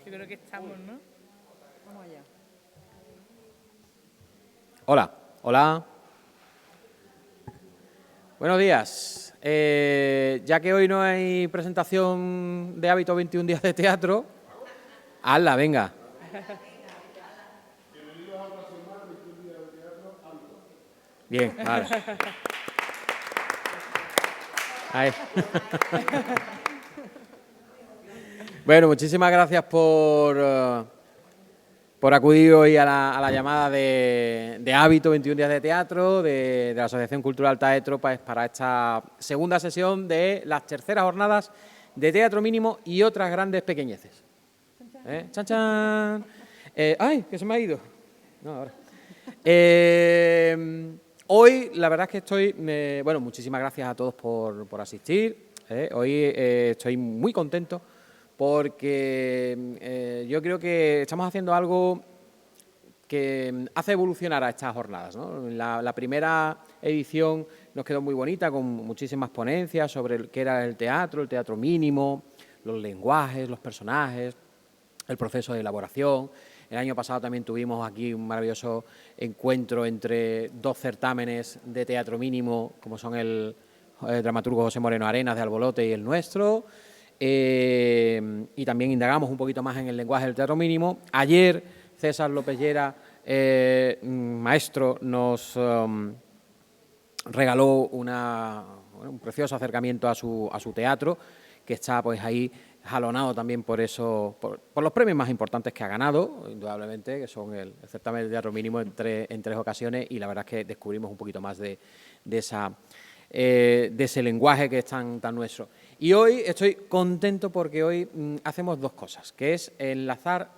Yo creo que estamos, ¿no? Vamos allá. Hola, hola. Buenos días. Ya que hoy no hay presentación de Hábito 21 días de teatro, hazla, venga. Bien, vale. Ahí. Bueno, muchísimas gracias por acudir hoy a la llamada de Hábito 21 días de teatro de la Asociación Cultural Taetro para esta segunda sesión de las terceras jornadas de teatro mínimo y otras grandes pequeñeces. ¡Chan, chan! ¡Ay, que se me ha ido! No, ahora. Hoy, la verdad es que estoy... bueno, muchísimas gracias a todos por asistir. Hoy estoy muy contento porque yo creo que estamos haciendo algo que hace evolucionar a estas jornadas, ¿no? La primera edición nos quedó muy bonita, con muchísimas ponencias sobre qué era el teatro mínimo, los lenguajes, los personajes, el proceso de elaboración. El año pasado también tuvimos aquí un maravilloso encuentro entre dos certámenes de teatro mínimo, como son el dramaturgo José Moreno Arenas de Albolote y el nuestro. Y también indagamos un poquito más en el lenguaje del teatro mínimo. Ayer César López Llera, maestro, nos regaló un precioso acercamiento a su teatro, que está pues ahí jalonado también por los premios más importantes que ha ganado, indudablemente, que son el certamen de teatro mínimo en tres ocasiones, y la verdad es que descubrimos un poquito más de ese lenguaje que es tan nuestro. Y hoy estoy contento porque hoy hacemos dos cosas, que es enlazar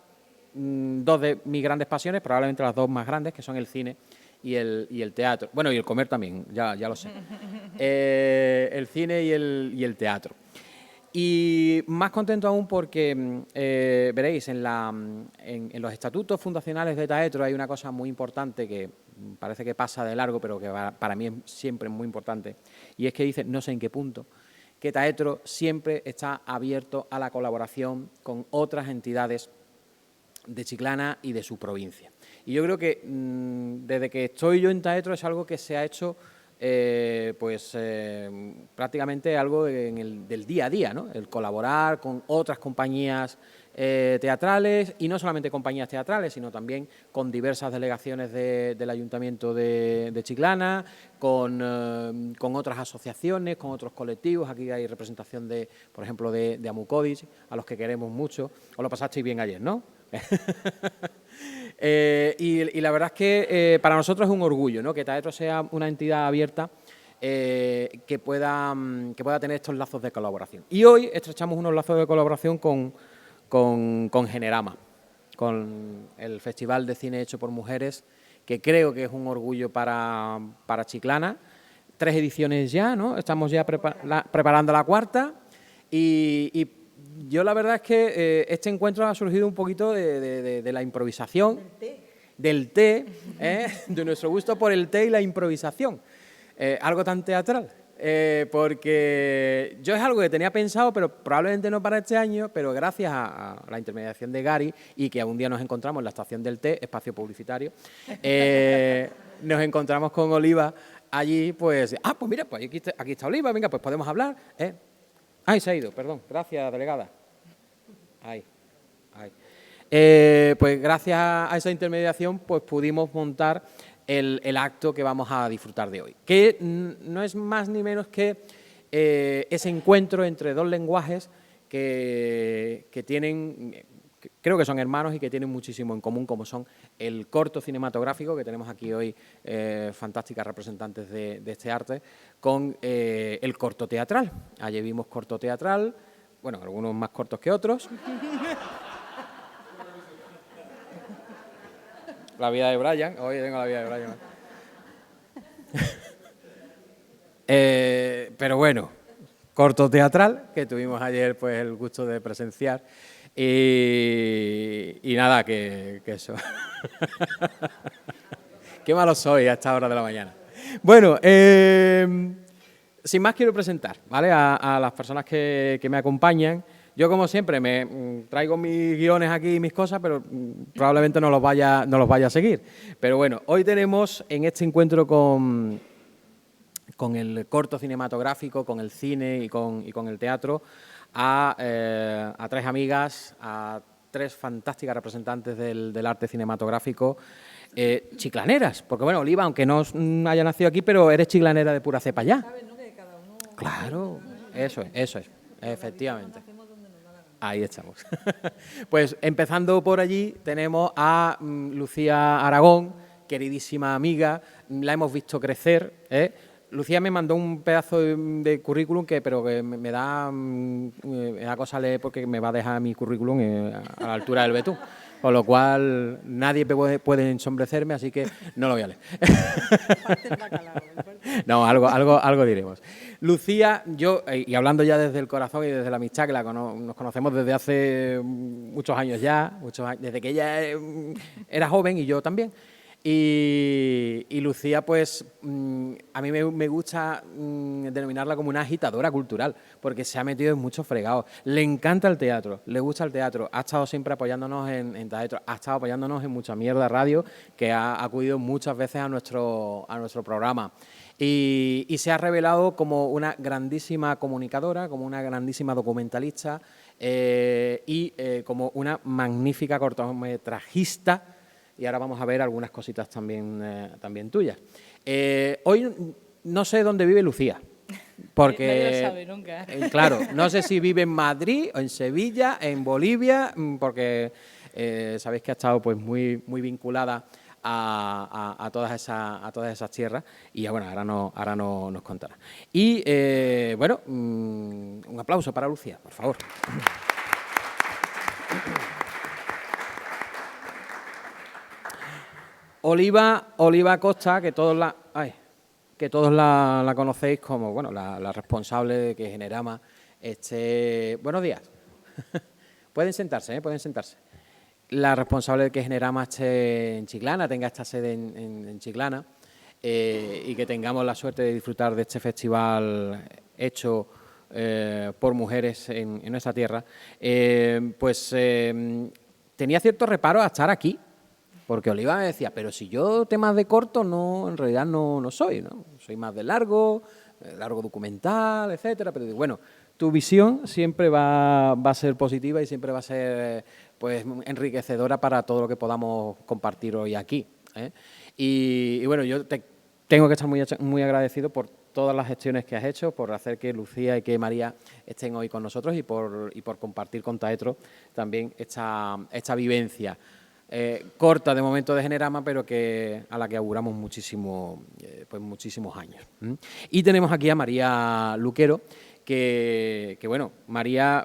dos de mis grandes pasiones, probablemente las dos más grandes, que son el cine y el teatro. Bueno, y el comer también, ya lo sé. El cine y el teatro. Y más contento aún porque, veréis, en los estatutos fundacionales de Taetro hay una cosa muy importante que parece que pasa de largo, pero que para mí es siempre muy importante, y es que dice, no sé en qué punto, que Taetro siempre está abierto a la colaboración con otras entidades de Chiclana y de su provincia. Y yo creo que desde que estoy yo en Taetro es algo que se ha hecho prácticamente algo del día a día, ¿no? El colaborar con otras compañías teatrales, y no solamente compañías teatrales, sino también con diversas delegaciones del Ayuntamiento de Chiclana, con otras asociaciones, con otros colectivos. Aquí hay representación por ejemplo, de Amucodis, a los que queremos mucho. Os lo pasasteis bien ayer, ¿no? Y la verdad es que para nosotros es un orgullo, ¿no? Que Taetro sea una entidad abierta que pueda tener estos lazos de colaboración. Y hoy estrechamos unos lazos de colaboración con Generama, con el Festival de Cine Hecho por Mujeres, que creo que es un orgullo para Chiclana. 3 ediciones ya, ¿no? Estamos ya preparando la cuarta, y yo la verdad es que este encuentro ha surgido un poquito de la improvisación, del té, de nuestro gusto por el té y la improvisación, algo tan teatral, porque yo es algo que tenía pensado, pero probablemente no para este año, pero gracias a la intermediación de Gary, y que un día nos encontramos en la estación del té, espacio publicitario, nos encontramos con Oliva allí, pues, pues mira, pues aquí está Oliva, venga, pues podemos hablar, Ay, se ha ido, perdón. Gracias, delegada. Ay. Pues gracias a esa intermediación pues pudimos montar el acto que vamos a disfrutar de hoy, que no es más ni menos que ese encuentro entre dos lenguajes que tienen, creo que son hermanos y que tienen muchísimo en común, como son el corto cinematográfico, que tenemos aquí hoy fantásticas representantes de este arte, con el corto teatral. Ayer vimos corto teatral, bueno, algunos más cortos que otros. La vida de Brian, hoy tengo la vida de Brian. Pero bueno, corto teatral, que tuvimos ayer pues el gusto de presenciar. Y nada, que eso. Qué malo soy a esta hora de la mañana. Bueno, sin más quiero presentar, ¿vale? A las personas que me acompañan. Yo, como siempre, me traigo mis guiones aquí y mis cosas, pero probablemente no los vaya a seguir. Pero bueno, hoy tenemos en este encuentro con el corto cinematográfico, con el cine y con el teatro, a 3 amigas, a 3 fantásticas representantes del arte cinematográfico, chiclaneras, porque bueno, Oliva, aunque no haya nacido aquí, pero eres chiclanera de pura cepa ya. Claro, eso es, efectivamente. Ahí estamos. Pues empezando por allí, tenemos a Lucía Aragón, queridísima amiga, la hemos visto crecer, ¿eh? Lucía me mandó un pedazo de currículum pero que me da cosa leer porque me va a dejar mi currículum a la altura del betún. Con lo cual nadie puede ensombrecerme, así que no lo voy a leer. No, algo diremos. Lucía, yo, y hablando ya desde el corazón y desde la amistad, que nos conocemos desde hace muchos años ya, desde que ella era joven y yo también. Y Lucía, pues, a mí me gusta denominarla como una agitadora cultural, porque se ha metido en muchos fregados. Le encanta el teatro, le gusta el teatro, ha estado siempre apoyándonos en teatro, ha estado apoyándonos en Mucha Mierda Radio, que ha acudido muchas veces a nuestro programa. Y se ha revelado como una grandísima comunicadora, como una grandísima documentalista y como una magnífica cortometrajista. Y ahora vamos a ver algunas cositas también tuyas. Hoy no sé dónde vive Lucía, porque nadie lo sabe nunca. Claro, no sé si vive en Madrid, o en Sevilla, en Bolivia, porque sabéis que ha estado pues muy vinculada a todas esas tierras, y bueno, ahora no nos contará. Y bueno, un aplauso para Lucía, por favor. Oliva Costa, que todos la conocéis como, bueno, la responsable de que Generama esté... Buenos días. Pueden sentarse, pueden sentarse. La responsable de que Generama esté en Chiclana, tenga esta sede en Chiclana, y que tengamos la suerte de disfrutar de este festival hecho por mujeres en nuestra tierra, pues tenía cierto reparo a estar aquí. Porque Oliva me decía, pero si yo temas de corto en realidad no soy, ¿no? Soy más de largo documental, etcétera. Pero bueno, tu visión siempre va a ser positiva y siempre va a ser pues enriquecedora para todo lo que podamos compartir hoy aquí, ¿eh? Y bueno, yo tengo que estar muy agradecido por todas las gestiones que has hecho, por hacer que Lucía y que María estén hoy con nosotros y por compartir con Taetro también esta vivencia. Corta de momento de Generama, pero a la que auguramos muchísimos años. Y tenemos aquí a María Luquero, que bueno, María,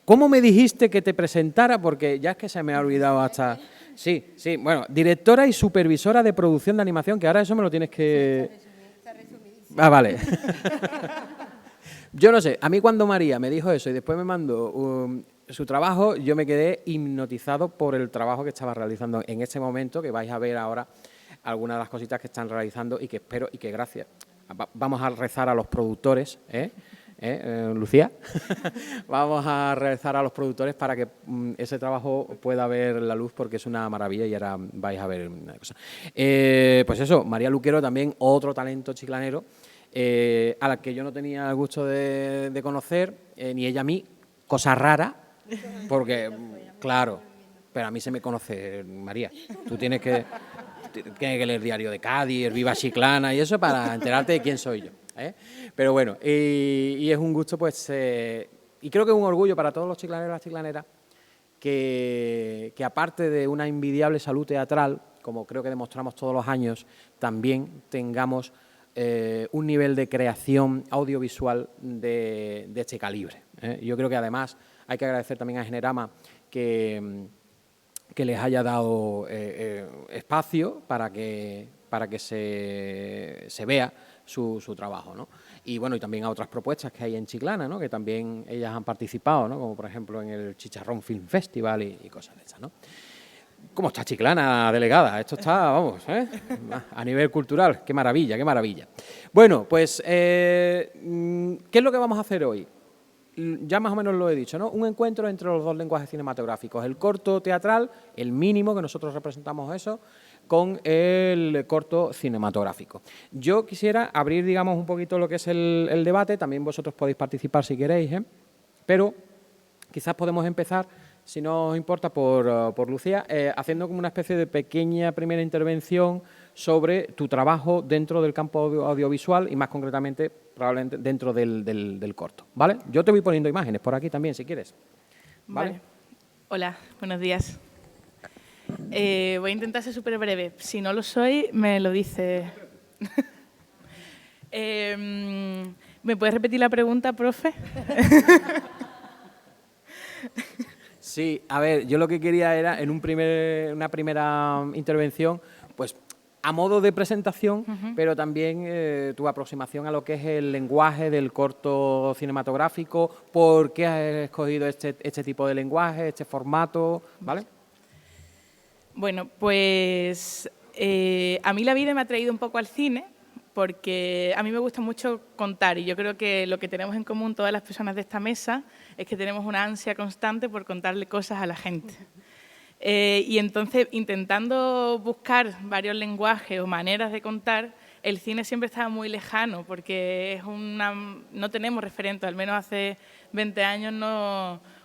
¿cómo me dijiste que te presentara? Porque ya es que se me ha olvidado hasta... Sí, bueno, directora y supervisora de producción de animación, que ahora eso me lo tienes que... Ah, vale. Yo no sé, a mí cuando María me dijo eso y después me mandó su trabajo, yo me quedé hipnotizado por el trabajo que estaba realizando en este momento, que vais a ver ahora algunas de las cositas que están realizando y que espero y que gracias. Vamos a rezar a los productores, Lucía, vamos a rezar a los productores para que ese trabajo pueda ver la luz, porque es una maravilla y ahora vais a ver una cosa. Pues eso, María Luquero también, otro talento chiclanero, a la que yo no tenía el gusto de conocer, ni ella a mí, cosa rara, porque, claro, pero a mí se me conoce, María. Tú tienes que leer Diario de Cádiz, el Viva Chiclana y eso para enterarte de quién soy yo, ¿eh? Pero bueno, y es un gusto, pues, y creo que es un orgullo para todos los chiclaneros y las chiclaneras que aparte de una envidiable salud teatral, como creo que demostramos todos los años, también tengamos un nivel de creación audiovisual de este calibre, ¿eh? Yo creo que además hay que agradecer también a Generama que les haya dado espacio para que se vea su trabajo, ¿no? Y bueno, y también a otras propuestas que hay en Chiclana, ¿no? Que también ellas han participado, ¿no? Como por ejemplo en el Chicharrón Film Festival y cosas de estas, ¿no? ¿Cómo está Chiclana, delegada? Esto está, vamos, a nivel cultural. Qué maravilla, qué maravilla. Bueno, pues, ¿qué es lo que vamos a hacer hoy? ya más o menos lo he dicho, ¿no? Un encuentro entre los dos lenguajes cinematográficos, el corto teatral, el mínimo, que nosotros representamos eso, con el corto cinematográfico. Yo quisiera abrir, digamos, un poquito lo que es el debate, también vosotros podéis participar si queréis, pero quizás podemos empezar, si no os importa, por Lucía, haciendo como una especie de pequeña primera intervención sobre tu trabajo dentro del campo audiovisual y más concretamente probablemente dentro del corto, ¿vale? Yo te voy poniendo imágenes por aquí también, si quieres. ¿Vale? Hola, buenos días. Voy a intentar ser súper breve. Si no lo soy, me lo dice. ¿Me puedes repetir la pregunta, profe? Sí, a ver, yo lo que quería era, en una primera intervención, pues a modo de presentación, pero también tu aproximación a lo que es el lenguaje del corto cinematográfico, por qué has escogido este tipo de lenguaje, este formato, ¿vale? Bueno, pues a mí la vida me ha traído un poco al cine, porque a mí me gusta mucho contar y yo creo que lo que tenemos en común todas las personas de esta mesa es que tenemos una ansia constante por contarle cosas a la gente. Y entonces, intentando buscar varios lenguajes o maneras de contar, el cine siempre estaba muy lejano porque no tenemos referentes, al menos hace 20 años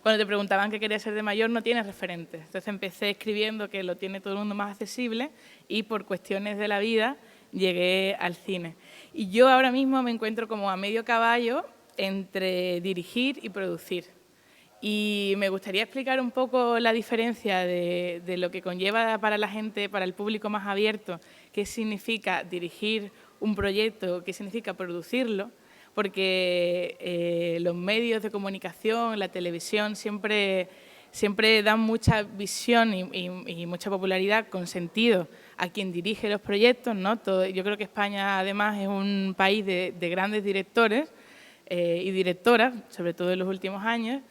cuando te preguntaban qué querías ser de mayor no tienes referentes. Entonces empecé escribiendo que lo tiene todo el mundo más accesible y por cuestiones de la vida llegué al cine. Y yo ahora mismo me encuentro como a medio caballo entre dirigir y producir. Y me gustaría explicar un poco la diferencia de lo que conlleva para la gente, para el público más abierto, qué significa dirigir un proyecto, qué significa producirlo, porque los medios de comunicación, la televisión, siempre dan mucha visión y mucha popularidad con sentido a quien dirige los proyectos, ¿no? Yo creo que España, además, es un país de grandes directores y directoras, sobre todo en los últimos años,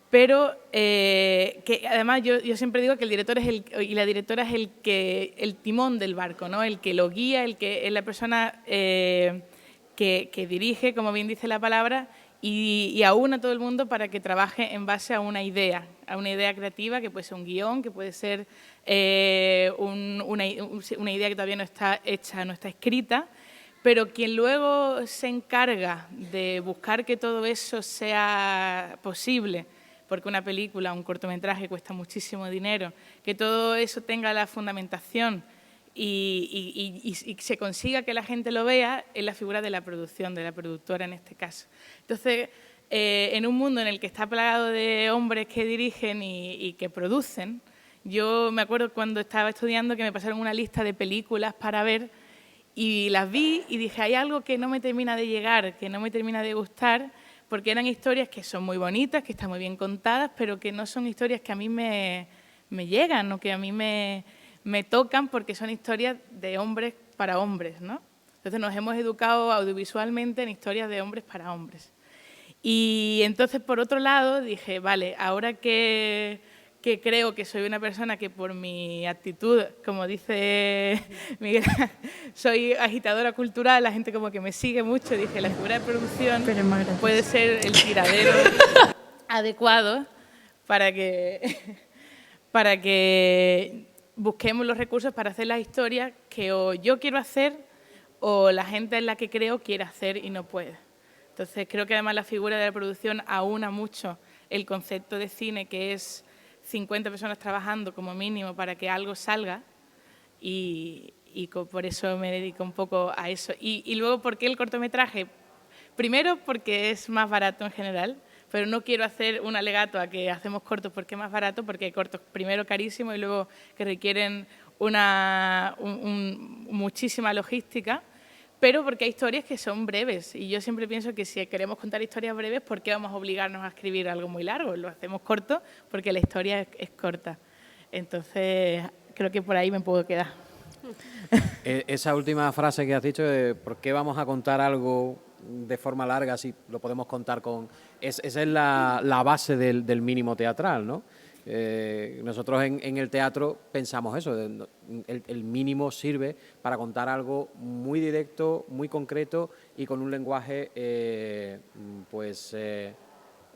pero que además yo siempre digo que el director y la directora es el timón del barco, ¿no? El que lo guía, es la persona que dirige, como bien dice la palabra, y aúna a todo el mundo para que trabaje en base a una idea creativa, que puede ser un guión, que puede ser una idea que todavía no está hecha, no está escrita, pero quien luego se encarga de buscar que todo eso sea posible, porque una película, un cortometraje cuesta muchísimo dinero, que todo eso tenga la fundamentación y se consiga que la gente lo vea, es la figura de la producción, de la productora en este caso. Entonces, en un mundo en el que está plagado de hombres que dirigen y que producen, yo me acuerdo cuando estaba estudiando que me pasaron una lista de películas para ver y las vi y dije, hay algo que no me termina de llegar, que no me termina de gustar, porque eran historias que son muy bonitas, que están muy bien contadas, pero que no son historias que a mí me llegan o que a mí me tocan, porque son historias de hombres para hombres, ¿no? Entonces nos hemos educado audiovisualmente en historias de hombres para hombres. Y entonces, por otro lado, dije, vale, ahora que creo que soy una persona que por mi actitud, como dice Miguel, soy agitadora cultural, la gente como que me sigue mucho, dije, la figura de producción puede ser el tiradero adecuado para que busquemos los recursos para hacer las historias que o yo quiero hacer o la gente en la que creo quiere hacer y no puede. Entonces, creo que además la figura de la producción aúna mucho el concepto de cine, que es 50 personas trabajando como mínimo para que algo salga y por eso me dedico un poco a eso. Y luego, ¿por qué el cortometraje? Primero, porque es más barato en general, pero no quiero hacer un alegato a que hacemos cortos porque es más barato, porque hay cortos primero carísimos y luego que requieren muchísima logística, pero porque hay historias que son breves y yo siempre pienso que si queremos contar historias breves, ¿por qué vamos a obligarnos a escribir algo muy largo? Lo hacemos corto porque la historia es corta. Entonces, creo que por ahí me puedo quedar. Esa última frase que has dicho de por qué vamos a contar algo de forma larga si lo podemos contar con... esa es la base del mínimo teatral, ¿no? Nosotros en el teatro pensamos eso, el mínimo sirve para contar algo muy directo, muy concreto y con un lenguaje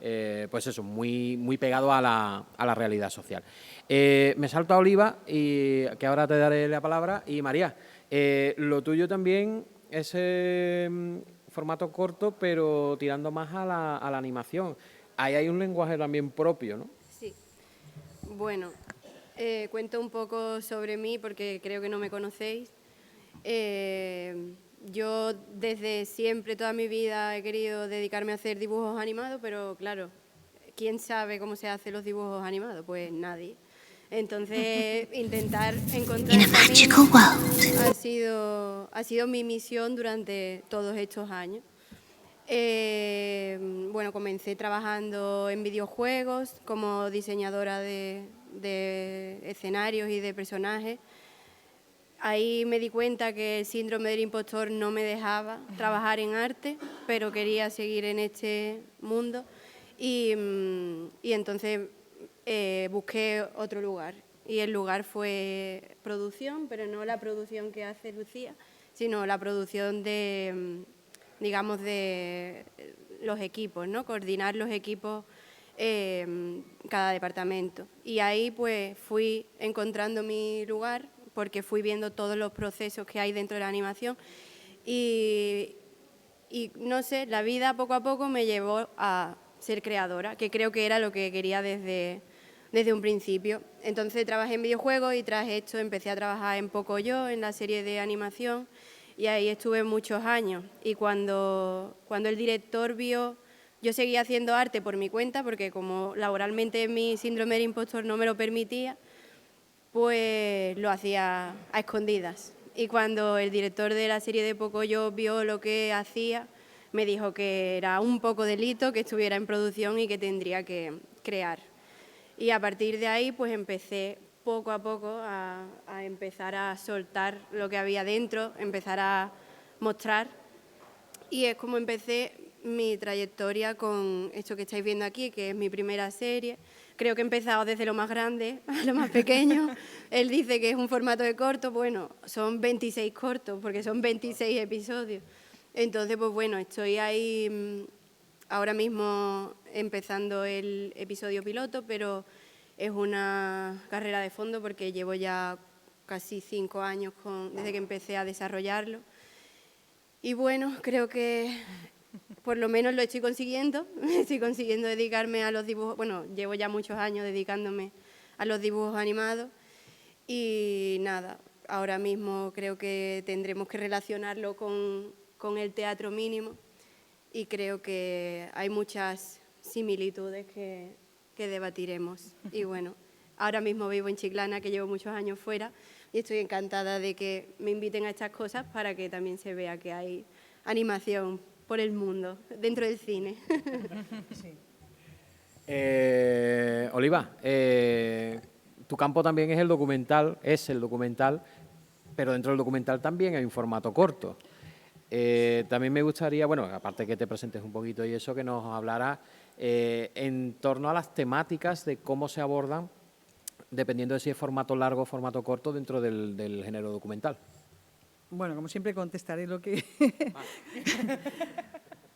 pues eso, muy pegado a la realidad social. Me salto a Oliva, y que ahora te daré la palabra, y María, lo tuyo también es formato corto, pero tirando más a la animación. Ahí hay un lenguaje también propio, ¿no? Sí. Bueno, cuento un poco sobre mí porque creo que no me conocéis. Yo desde siempre, toda mi vida, he querido dedicarme a hacer dibujos animados, pero claro, ¿quién sabe cómo se hacen los dibujos animados? Pues nadie. Entonces, intentar encontrar el camino ha sido mi misión durante todos estos años. Bueno, comencé trabajando en videojuegos como diseñadora de escenarios y de personajes. Ahí me di cuenta que el síndrome del impostor no me dejaba trabajar en arte, pero quería seguir en este mundo y entonces busqué otro lugar. Y el lugar fue producción, pero no la producción que hace Lucía, sino la producción de, digamos, de los equipos, ¿no? Coordinar los equipos cada departamento. Y ahí pues fui encontrando mi lugar, porque fui viendo todos los procesos que hay dentro de la animación y no sé, la vida poco a poco me llevó a ser creadora, que creo que era lo que quería desde un principio. Entonces trabajé en videojuegos y tras esto empecé a trabajar en Pocoyo, en la serie de animación, y ahí estuve muchos años. Y cuando el director vio, yo seguía haciendo arte por mi cuenta, porque como laboralmente mi síndrome del impostor no me lo permitía, pues lo hacía a escondidas. Y cuando el director de la serie de Pocoyo vio lo que hacía, me dijo que era un poco delito, que estuviera en producción y que tendría que crear. Y a partir de ahí, pues empecé poco a poco a empezar a soltar lo que había dentro, empezar a mostrar. Y es como empecé mi trayectoria con esto que estáis viendo aquí, que es mi primera serie. Creo que he empezado desde lo más grande a lo más pequeño. Él dice que es un formato de corto, bueno, son 26 cortos, porque son 26 episodios. Entonces, pues bueno, estoy ahí ahora mismo empezando el episodio piloto, pero es una carrera de fondo porque llevo ya casi 5 años desde que empecé a desarrollarlo. Y bueno, creo que por lo menos lo estoy consiguiendo dedicarme a los dibujos. Bueno, llevo ya muchos años dedicándome a los dibujos animados y nada, ahora mismo creo que tendremos que relacionarlo con el teatro mínimo y creo que hay muchas similitudes que debatiremos. Y bueno, ahora mismo vivo en Chiclana, que llevo muchos años fuera, y estoy encantada de que me inviten a estas cosas para que también se vea que hay animación por el mundo, dentro del cine. Sí. Oliva, tu campo también es el documental, pero dentro del documental también hay un formato corto. También me gustaría, bueno, aparte que te presentes un poquito y eso, que nos hablara en torno a las temáticas de cómo se abordan, dependiendo de si es formato largo o formato corto dentro del género documental. Bueno, como siempre contestaré lo que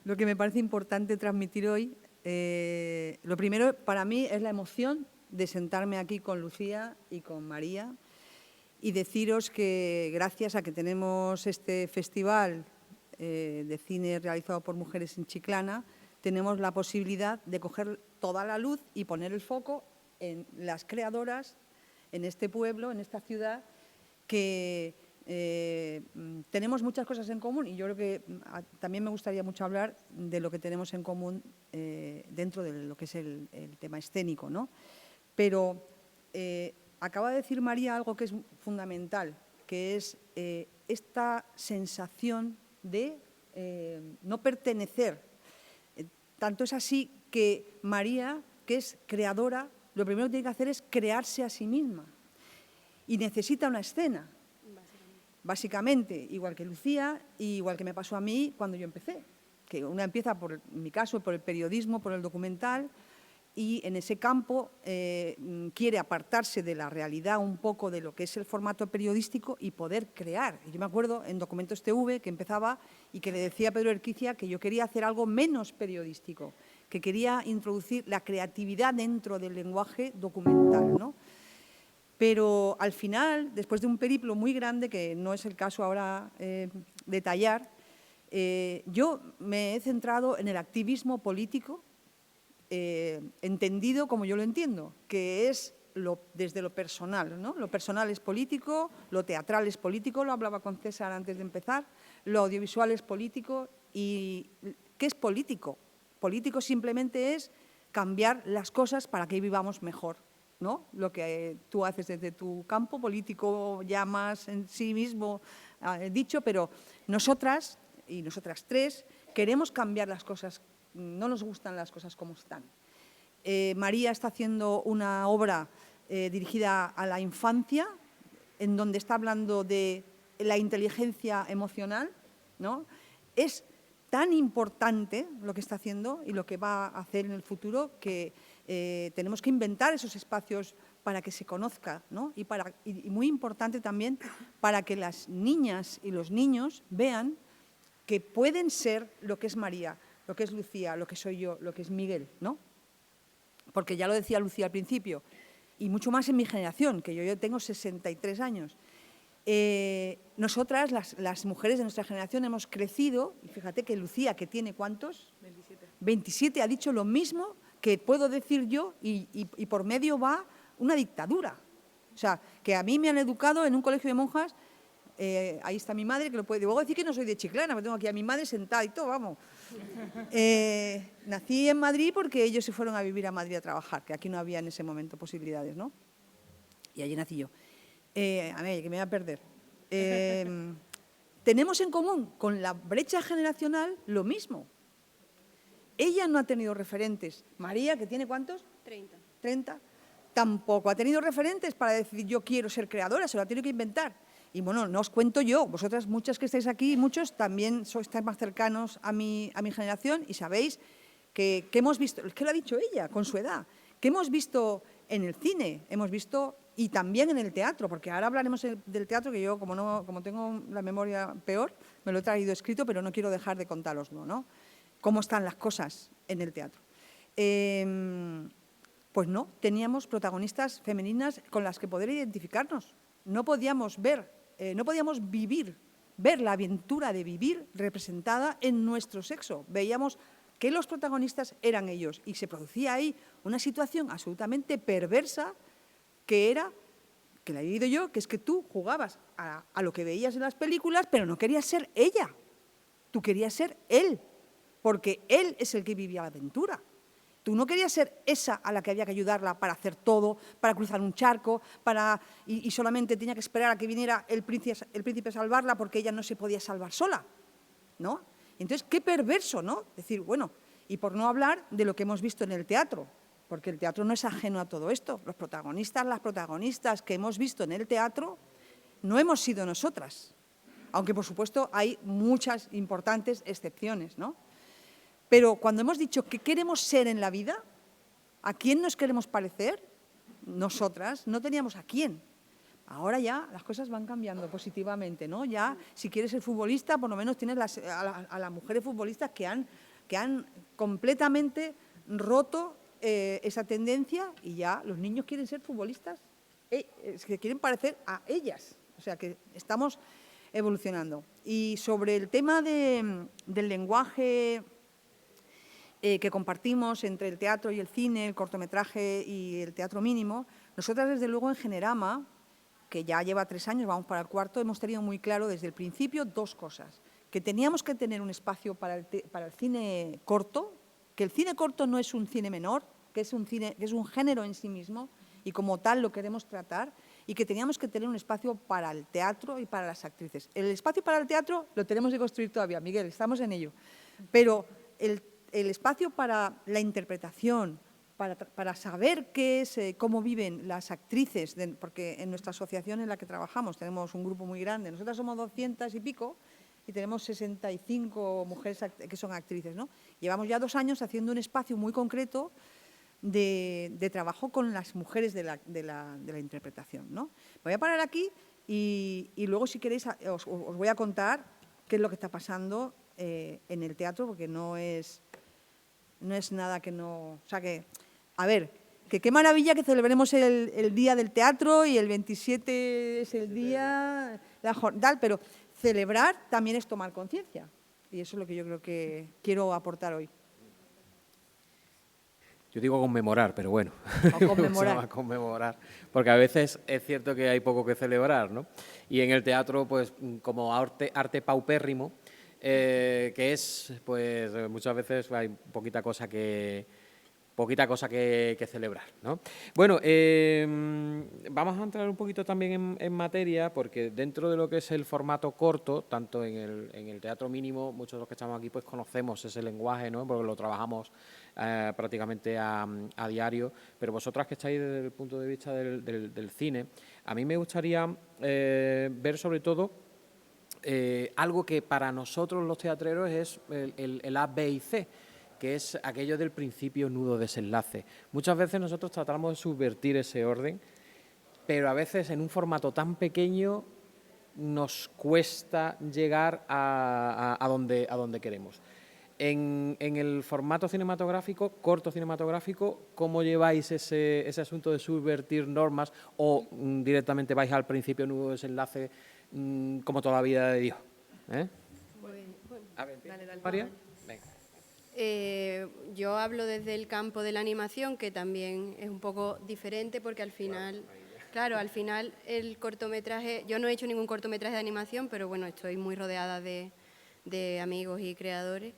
me parece importante transmitir hoy. Lo primero para mí es la emoción de sentarme aquí con Lucía y con María y deciros que gracias a que tenemos este festival de cine realizado por mujeres en Chiclana, tenemos la posibilidad de coger toda la luz y poner el foco en las creadoras, en este pueblo, en esta ciudad, que tenemos muchas cosas en común y yo creo que también me gustaría mucho hablar de lo que tenemos en común dentro de lo que es el tema escénico, ¿no? Pero acaba de decir María algo que es fundamental, que es esta sensación de no pertenecer. Tanto es así que María, que es creadora, lo primero que tiene que hacer es crearse a sí misma y necesita una escena. Básicamente, igual que Lucía, y igual que me pasó a mí cuando yo empecé, que una empieza, en mi caso, por el periodismo, por el documental, y en ese campo quiere apartarse de la realidad un poco de lo que es el formato periodístico y poder crear. Y yo me acuerdo en Documentos TV que empezaba y que le decía a Pedro Erquicia que yo quería hacer algo menos periodístico, que quería introducir la creatividad dentro del lenguaje documental, ¿no? Pero al final, después de un periplo muy grande, que no es el caso ahora detallar, yo me he centrado en el activismo político, entendido como yo lo entiendo, que es desde lo personal, ¿no? Lo personal es político, lo teatral es político, lo hablaba con César antes de empezar, lo audiovisual es político. ¿Y qué es político? Político simplemente es cambiar las cosas para que vivamos mejor, ¿no? Lo que tú haces desde tu campo político ya más en sí mismo dicho, pero nosotras y nosotras tres queremos cambiar las cosas, no nos gustan las cosas como están. María está haciendo una obra dirigida a la infancia, en donde está hablando de la inteligencia emocional, ¿no? Es tan importante lo que está haciendo y lo que va a hacer en el futuro que tenemos que inventar esos espacios para que se conozca, ¿no? Y muy importante también para que las niñas y los niños vean que pueden ser lo que es María, lo que es Lucía, lo que soy yo, lo que es Miguel, ¿no? Porque ya lo decía Lucía al principio, y mucho más en mi generación, que yo tengo 63 años. Nosotras, las mujeres de nuestra generación, hemos crecido, y fíjate que Lucía, que tiene ¿cuántos? 27. 27, ha dicho lo mismo que puedo decir yo, y por medio va una dictadura. O sea, que a mí me han educado en un colegio de monjas, ahí está mi madre, que lo puede luego decir que no soy de Chiclana, pero tengo aquí a mi madre sentada y todo, vamos. Nací en Madrid porque ellos se fueron a vivir a Madrid a trabajar, que aquí no había en ese momento posibilidades, ¿no? Y allí nací yo. A ver, que me voy a perder. Tenemos en común con la brecha generacional lo mismo. Ella no ha tenido referentes. María, que tiene ¿cuántos? 30. 30. Tampoco ha tenido referentes para decir yo quiero ser creadora, se lo ha tenido que inventar. Y bueno, no os cuento yo, vosotras muchas que estáis aquí, muchos también estáis más cercanos a mi generación y sabéis que hemos visto, es que lo ha dicho ella con su edad, que hemos visto en el cine, hemos visto y también en el teatro, porque ahora hablaremos del teatro, que yo como tengo la memoria peor, me lo he traído escrito, pero no quiero dejar de contároslo, ¿no? Cómo están las cosas en el teatro. Pues no, teníamos protagonistas femeninas con las que poder identificarnos. No podíamos ver la aventura de vivir representada en nuestro sexo. Veíamos que los protagonistas eran ellos y se producía ahí una situación absolutamente perversa que era, que la he vivido yo, que es que tú jugabas a lo que veías en las películas, pero no querías ser ella, tú querías ser él, porque él es el que vivía la aventura. Tú no querías ser esa a la que había que ayudarla para hacer todo, para cruzar un charco, y solamente tenía que esperar a que viniera el príncipe a salvarla porque ella no se podía salvar sola, ¿no? Entonces, qué perverso, ¿no? Decir, bueno, y por no hablar de lo que hemos visto en el teatro, porque el teatro no es ajeno a todo esto. Los protagonistas, las protagonistas que hemos visto en el teatro no hemos sido nosotras, aunque por supuesto hay muchas importantes excepciones, ¿no? Pero cuando hemos dicho qué queremos ser en la vida, ¿a quién nos queremos parecer? Nosotras no teníamos a quién. Ahora ya las cosas van cambiando positivamente, ¿no? Ya, si quieres ser futbolista, por lo menos tienes a las mujeres futbolistas que han completamente roto esa tendencia y ya los niños quieren ser futbolistas, que quieren parecer a ellas. O sea, que estamos evolucionando. Y sobre el tema del lenguaje que compartimos entre el teatro y el cine, el cortometraje y el teatro mínimo, nosotras desde luego en Generama, que ya lleva 3 años, vamos para el 4º, hemos tenido muy claro desde el principio 2 cosas. Que teníamos que tener un espacio para el cine corto, que el cine corto no es un cine menor, que es un género en sí mismo y como tal lo queremos tratar, y que teníamos que tener un espacio para el teatro y para las actrices. El espacio para el teatro lo tenemos que construir todavía, Miguel, estamos en ello, pero el espacio para la interpretación, para saber qué es, cómo viven las actrices, porque en nuestra asociación en la que trabajamos tenemos un grupo muy grande, nosotras somos 200 y pico y tenemos 65 mujeres que son actrices, ¿no? Llevamos ya 2 años haciendo un espacio muy concreto de trabajo con las mujeres de la interpretación, ¿no? Voy a parar aquí y luego, si queréis, os voy a contar qué es lo que está pasando en el teatro, porque no es no es nada que no... O sea que, a ver, que qué maravilla que celebremos el Día del Teatro y el 27 es el día, tal, pero celebrar también es tomar conciencia. Y eso es lo que yo creo que quiero aportar hoy. Yo digo conmemorar, pero bueno, O conmemorar. conmemorar, porque a veces es cierto que hay poco que celebrar, ¿no? Y en el teatro, pues, como arte paupérrimo, que es, pues, muchas veces hay poquita cosa que celebrar, ¿no? Bueno, vamos a entrar un poquito también en materia, porque dentro de lo que es el formato corto, tanto en el teatro mínimo, muchos de los que estamos aquí pues conocemos ese lenguaje, ¿no? Porque lo trabajamos prácticamente a diario, pero vosotras que estáis desde el punto de vista del cine, a mí me gustaría ver sobre todo algo que para nosotros los teatreros es el A, B y C, que es aquello del principio, nudo, desenlace. Muchas veces nosotros tratamos de subvertir ese orden, pero a veces en un formato tan pequeño nos cuesta llegar a donde queremos. En el formato cinematográfico, corto cinematográfico, ¿cómo lleváis ese asunto de subvertir normas o directamente vais al principio, nudo, desenlace, como toda la vida de Dios? A ver, Dale, María. Venga. Yo hablo desde el campo de la animación, que también es un poco diferente porque al final, claro, al final el cortometraje, yo no he hecho ningún cortometraje de animación, pero bueno, estoy muy rodeada de amigos y creadores.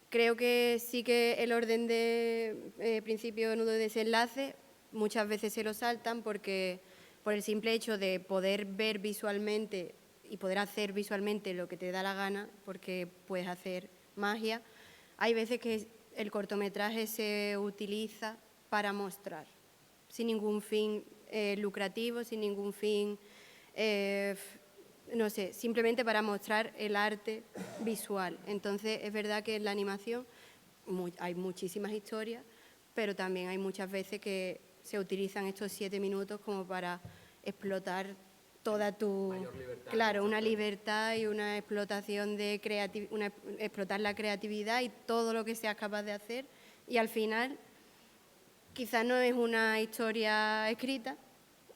Creo que sí que el orden de principio, nudo y desenlace muchas veces se lo saltan porque por el simple hecho de poder ver visualmente y poder hacer visualmente lo que te da la gana, porque puedes hacer magia, hay veces que el cortometraje se utiliza para mostrar, sin ningún fin lucrativo, sin ningún fin, no sé, simplemente para mostrar el arte visual. Entonces, es verdad que en la animación hay muchísimas historias, pero también hay muchas veces que se utilizan estos 7 minutos como para explotar toda tu... Claro, una libertad y una explotación de explotar la creatividad y todo lo que seas capaz de hacer. Y al final, quizás no es una historia escrita,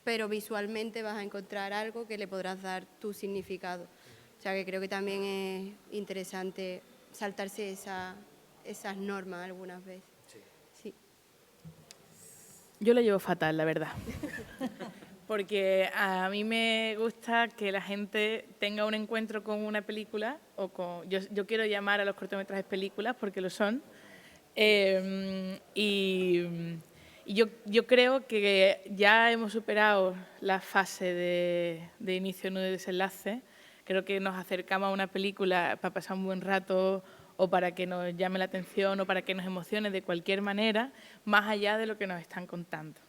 pero visualmente vas a encontrar algo que le podrás dar tu significado. O sea que creo que también es interesante saltarse esas normas algunas veces. Sí. Yo lo llevo fatal, la verdad. Porque a mí me gusta que la gente tenga un encuentro con una película, o con yo quiero llamar a los cortometrajes películas porque lo son, y yo creo que ya hemos superado la fase de inicio, nudo y desenlace. Creo que nos acercamos a una película para pasar un buen rato o para que nos llame la atención o para que nos emocione de cualquier manera, más allá de lo que nos están contando.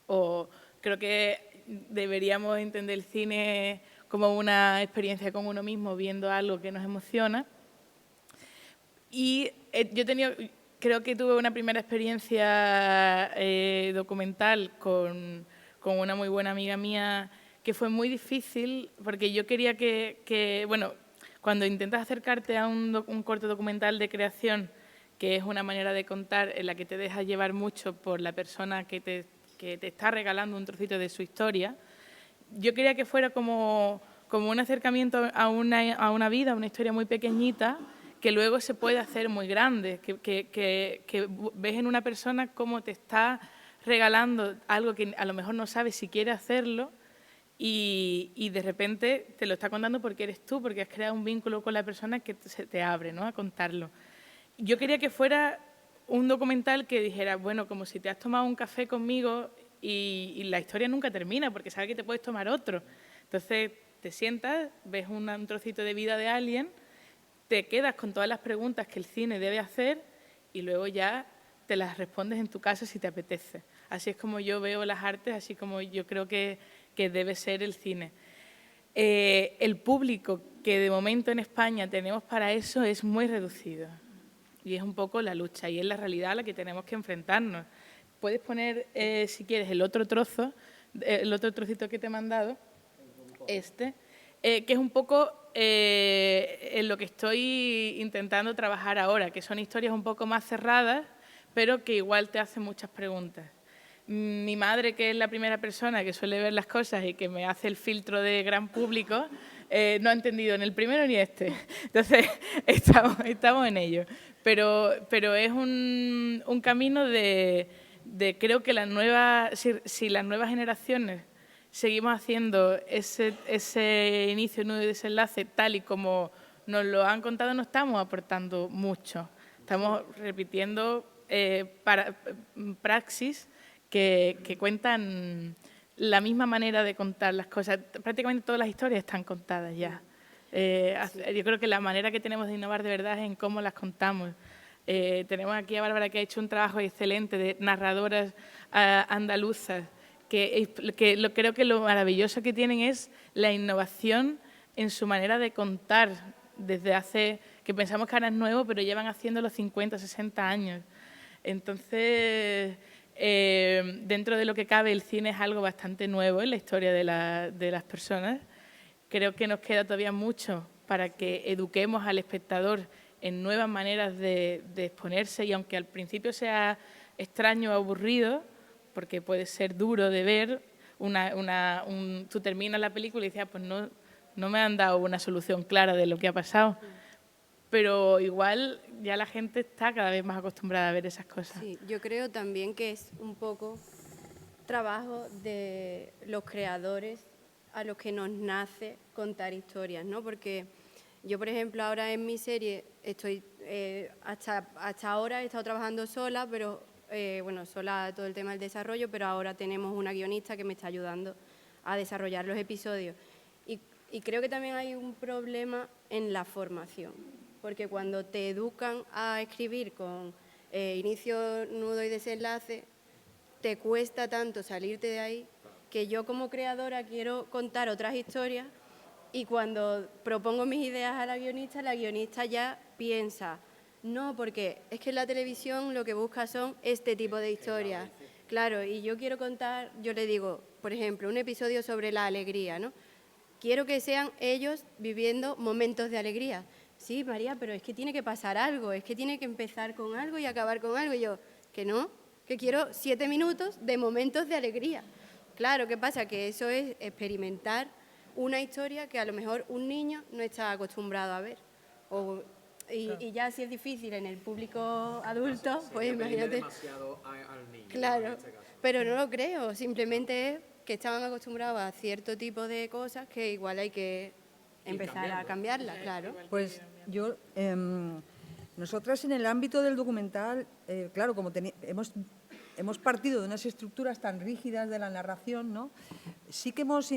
O creo que deberíamos entender el cine como una experiencia con uno mismo, viendo algo que nos emociona. Y creo que tuve una primera experiencia documental con una muy buena amiga mía, que fue muy difícil, porque yo quería bueno, cuando intentas acercarte a un corto documental de creación, que es una manera de contar en la que te dejas llevar mucho por la persona que te está regalando un trocito de su historia, yo quería que fuera como un acercamiento a una vida, a una historia muy pequeñita, que luego se puede hacer muy grande, que ves en una persona cómo te está regalando algo que a lo mejor no sabes si quiere hacerlo y de repente te lo está contando porque eres tú, porque has creado un vínculo con la persona que se te abre, ¿no?, a contarlo. Yo quería que fuera un documental que dijera, bueno, como si te has tomado un café conmigo y la historia nunca termina porque sabes que te puedes tomar otro. Entonces te sientas, ves un trocito de vida de alguien, te quedas con todas las preguntas que el cine debe hacer y luego ya te las respondes en tu casa si te apetece. Así es como yo veo las artes, así como yo creo que debe ser el cine. El público que de momento en España tenemos para eso es muy reducido y es un poco la lucha y es la realidad a la que tenemos que enfrentarnos. Puedes poner, si quieres, el otro trocito que te he mandado, que es un poco en lo que estoy intentando trabajar ahora, que son historias un poco más cerradas, pero que igual te hace muchas preguntas. Mi madre, que es la primera persona que suele ver las cosas y que me hace el filtro de gran público, no ha entendido ni el primero ni este. Entonces, estamos en ello. Pero es un camino de creo que si las nuevas generaciones seguimos haciendo ese inicio, nudo y desenlace tal y como nos lo han contado, no estamos aportando mucho. Estamos repitiendo praxis que cuentan la misma manera de contar las cosas. Prácticamente todas las historias están contadas ya. Yo creo que la manera que tenemos de innovar de verdad es en cómo las contamos. Tenemos aquí a Bárbara, que ha hecho un trabajo excelente de narradoras andaluzas, creo que lo maravilloso que tienen es la innovación en su manera de contar, desde hace, que pensamos que ahora es nuevo, pero llevan haciéndolo 50, 60 años. Entonces, dentro de lo que cabe, el cine es algo bastante nuevo en la historia de las personas. Creo que nos queda todavía mucho para que eduquemos al espectador en nuevas maneras de exponerse, y aunque al principio sea extraño o aburrido, porque puede ser duro de ver, tú terminas la película y dices, pues no me han dado una solución clara de lo que ha pasado. Pero igual ya la gente está cada vez más acostumbrada a ver esas cosas. Sí, yo creo también que es un poco trabajo de los creadores a los que nos nace contar historias, ¿no? Porque yo, por ejemplo, ahora en mi serie estoy, hasta ahora he estado trabajando sola, pero sola todo el tema del desarrollo, pero ahora tenemos una guionista que me está ayudando a desarrollar los episodios. Y creo que también hay un problema en la formación, porque cuando te educan a escribir con inicio, nudo y desenlace, te cuesta tanto salirte de ahí, que yo como creadora quiero contar otras historias, y cuando propongo mis ideas a la guionista ya piensa, no, porque es que en la televisión lo que busca son este tipo de historias. Claro, y yo quiero contar, yo le digo, por ejemplo, un episodio sobre la alegría, ¿no? Quiero que sean ellos viviendo momentos de alegría. Sí, María, pero es que tiene que pasar algo, es que tiene que empezar con algo y acabar con algo. Y yo, que no, que quiero 7 minutos de momentos de alegría. Claro, ¿qué pasa? Que eso es experimentar una historia que a lo mejor un niño no está acostumbrado a ver. Y ya si es difícil en el público adulto, pues imagínate. Demasiado al niño, claro, en este caso. pero no lo creo, simplemente es que estaban acostumbrados a cierto tipo de cosas que igual hay que empezar a cambiarlas, claro. Pues yo, nosotras en el ámbito del documental, claro, como hemos partido de unas estructuras tan rígidas de la narración, ¿no? Sí que hemos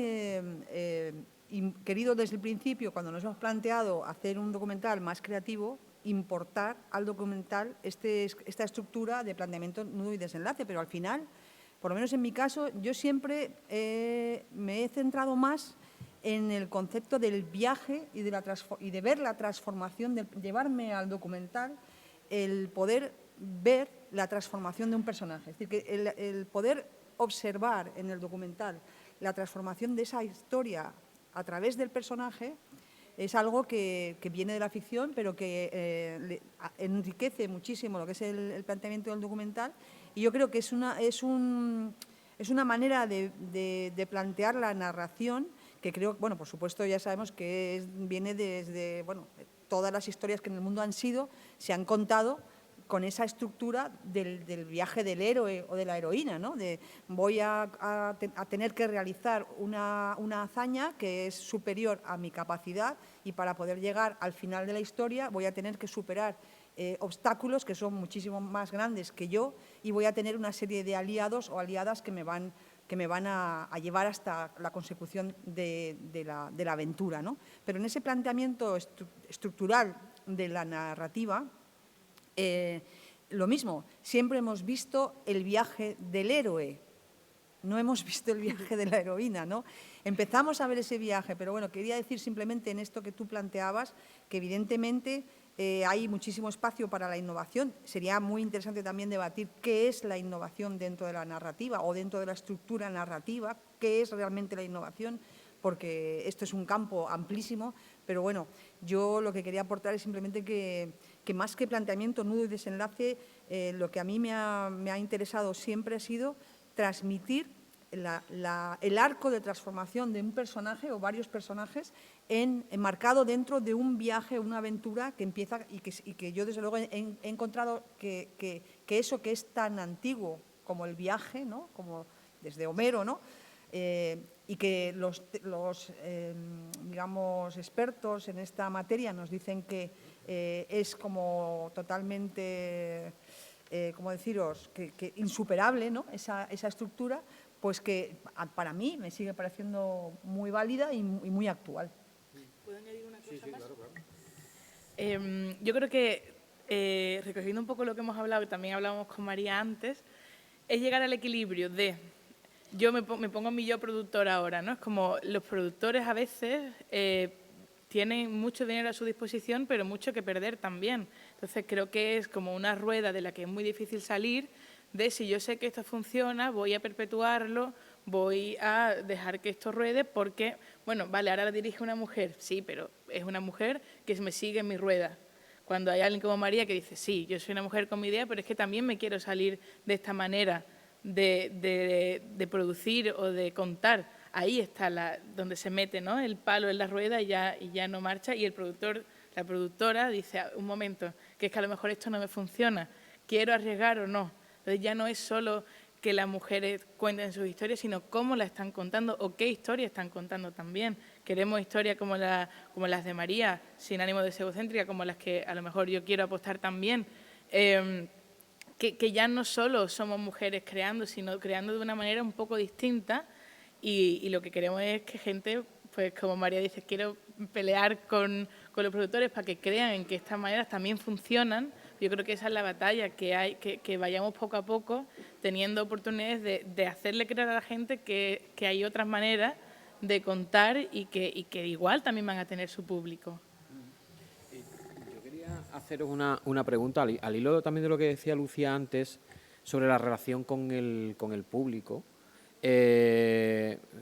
querido desde el principio, cuando nos hemos planteado hacer un documental más creativo, importar al documental esta estructura de planteamiento, nudo y desenlace, pero al final, por lo menos en mi caso, yo siempre me he centrado más en el concepto del viaje y de ver la transformación, de llevarme al documental, el poder ver la transformación de un personaje. Es decir, que el poder observar en el documental la transformación de esa historia a través del personaje es algo que viene de la ficción, pero que enriquece muchísimo lo que es el planteamiento del documental. Y yo creo que es una manera de plantear la narración que creo, bueno, por supuesto ya sabemos que viene desde, bueno, todas las historias que en el mundo se han contado con esa estructura del viaje del héroe o de la heroína, ¿no? De voy a tener que realizar una hazaña que es superior a mi capacidad, y para poder llegar al final de la historia voy a tener que superar obstáculos que son muchísimo más grandes que yo, y voy a tener una serie de aliados o aliadas que me van a llevar hasta la consecución de la aventura, ¿no? Pero en ese planteamiento estructural de la narrativa, lo mismo, siempre hemos visto el viaje del héroe, no hemos visto el viaje de la heroína, ¿no? Empezamos a ver ese viaje, pero bueno, quería decir simplemente en esto que tú planteabas, que evidentemente hay muchísimo espacio para la innovación. Sería muy interesante también debatir qué es la innovación dentro de la narrativa o dentro de la estructura narrativa, qué es realmente la innovación, porque esto es un campo amplísimo, pero bueno, yo lo que quería aportar es simplemente que más que planteamiento, nudo y desenlace, lo que a mí me ha interesado siempre ha sido transmitir el arco de transformación de un personaje o varios personajes enmarcado dentro de un viaje, una aventura que empieza y que yo desde luego he encontrado que eso que es tan antiguo como el viaje, ¿no? Como desde Homero, ¿no? Y que los digamos, expertos en esta materia nos dicen que es como totalmente, ¿cómo deciros?, que insuperable, ¿no? Esa estructura, pues que para mí me sigue pareciendo muy válida y muy actual. ¿Puedo añadir una cosa más? Claro, claro. Yo creo que, recogiendo un poco lo que hemos hablado, que también hablábamos con María antes, es llegar al equilibrio de... Yo me pongo mi yo productor ahora, ¿no? Es como los productores a veces tienen mucho dinero a su disposición, pero mucho que perder también. Entonces creo que es como una rueda de la que es muy difícil salir, de si yo sé que esto funciona, voy a perpetuarlo, voy a dejar que esto ruede porque, bueno, vale, ahora la dirige una mujer, sí, pero es una mujer que me sigue en mi rueda. Cuando hay alguien como María que dice, sí, yo soy una mujer con mi idea, pero es que también me quiero salir de esta manera de producir o de contar, ahí está donde se mete, ¿no?, el palo en la rueda y ya no marcha, y el productor, la productora dice, un momento, que es que a lo mejor esto no me funciona, quiero arriesgar o no. Entonces ya no es solo que las mujeres cuenten sus historias, sino cómo la están contando o qué historias están contando también. Queremos historias como las de María, sin ánimo de ser egocéntrica, como las que a lo mejor yo quiero apostar también. Que ya no solo somos mujeres creando, sino creando de una manera un poco distinta, y lo que queremos es que gente, pues como María dice, quiero pelear con los productores para que crean en que estas maneras también funcionan. Yo creo que esa es la batalla, que vayamos poco a poco teniendo oportunidades de hacerle creer a la gente que hay otras maneras de contar y que igual también van a tener su público. Haceros una pregunta al hilo también de lo que decía Lucía antes sobre la relación con el público.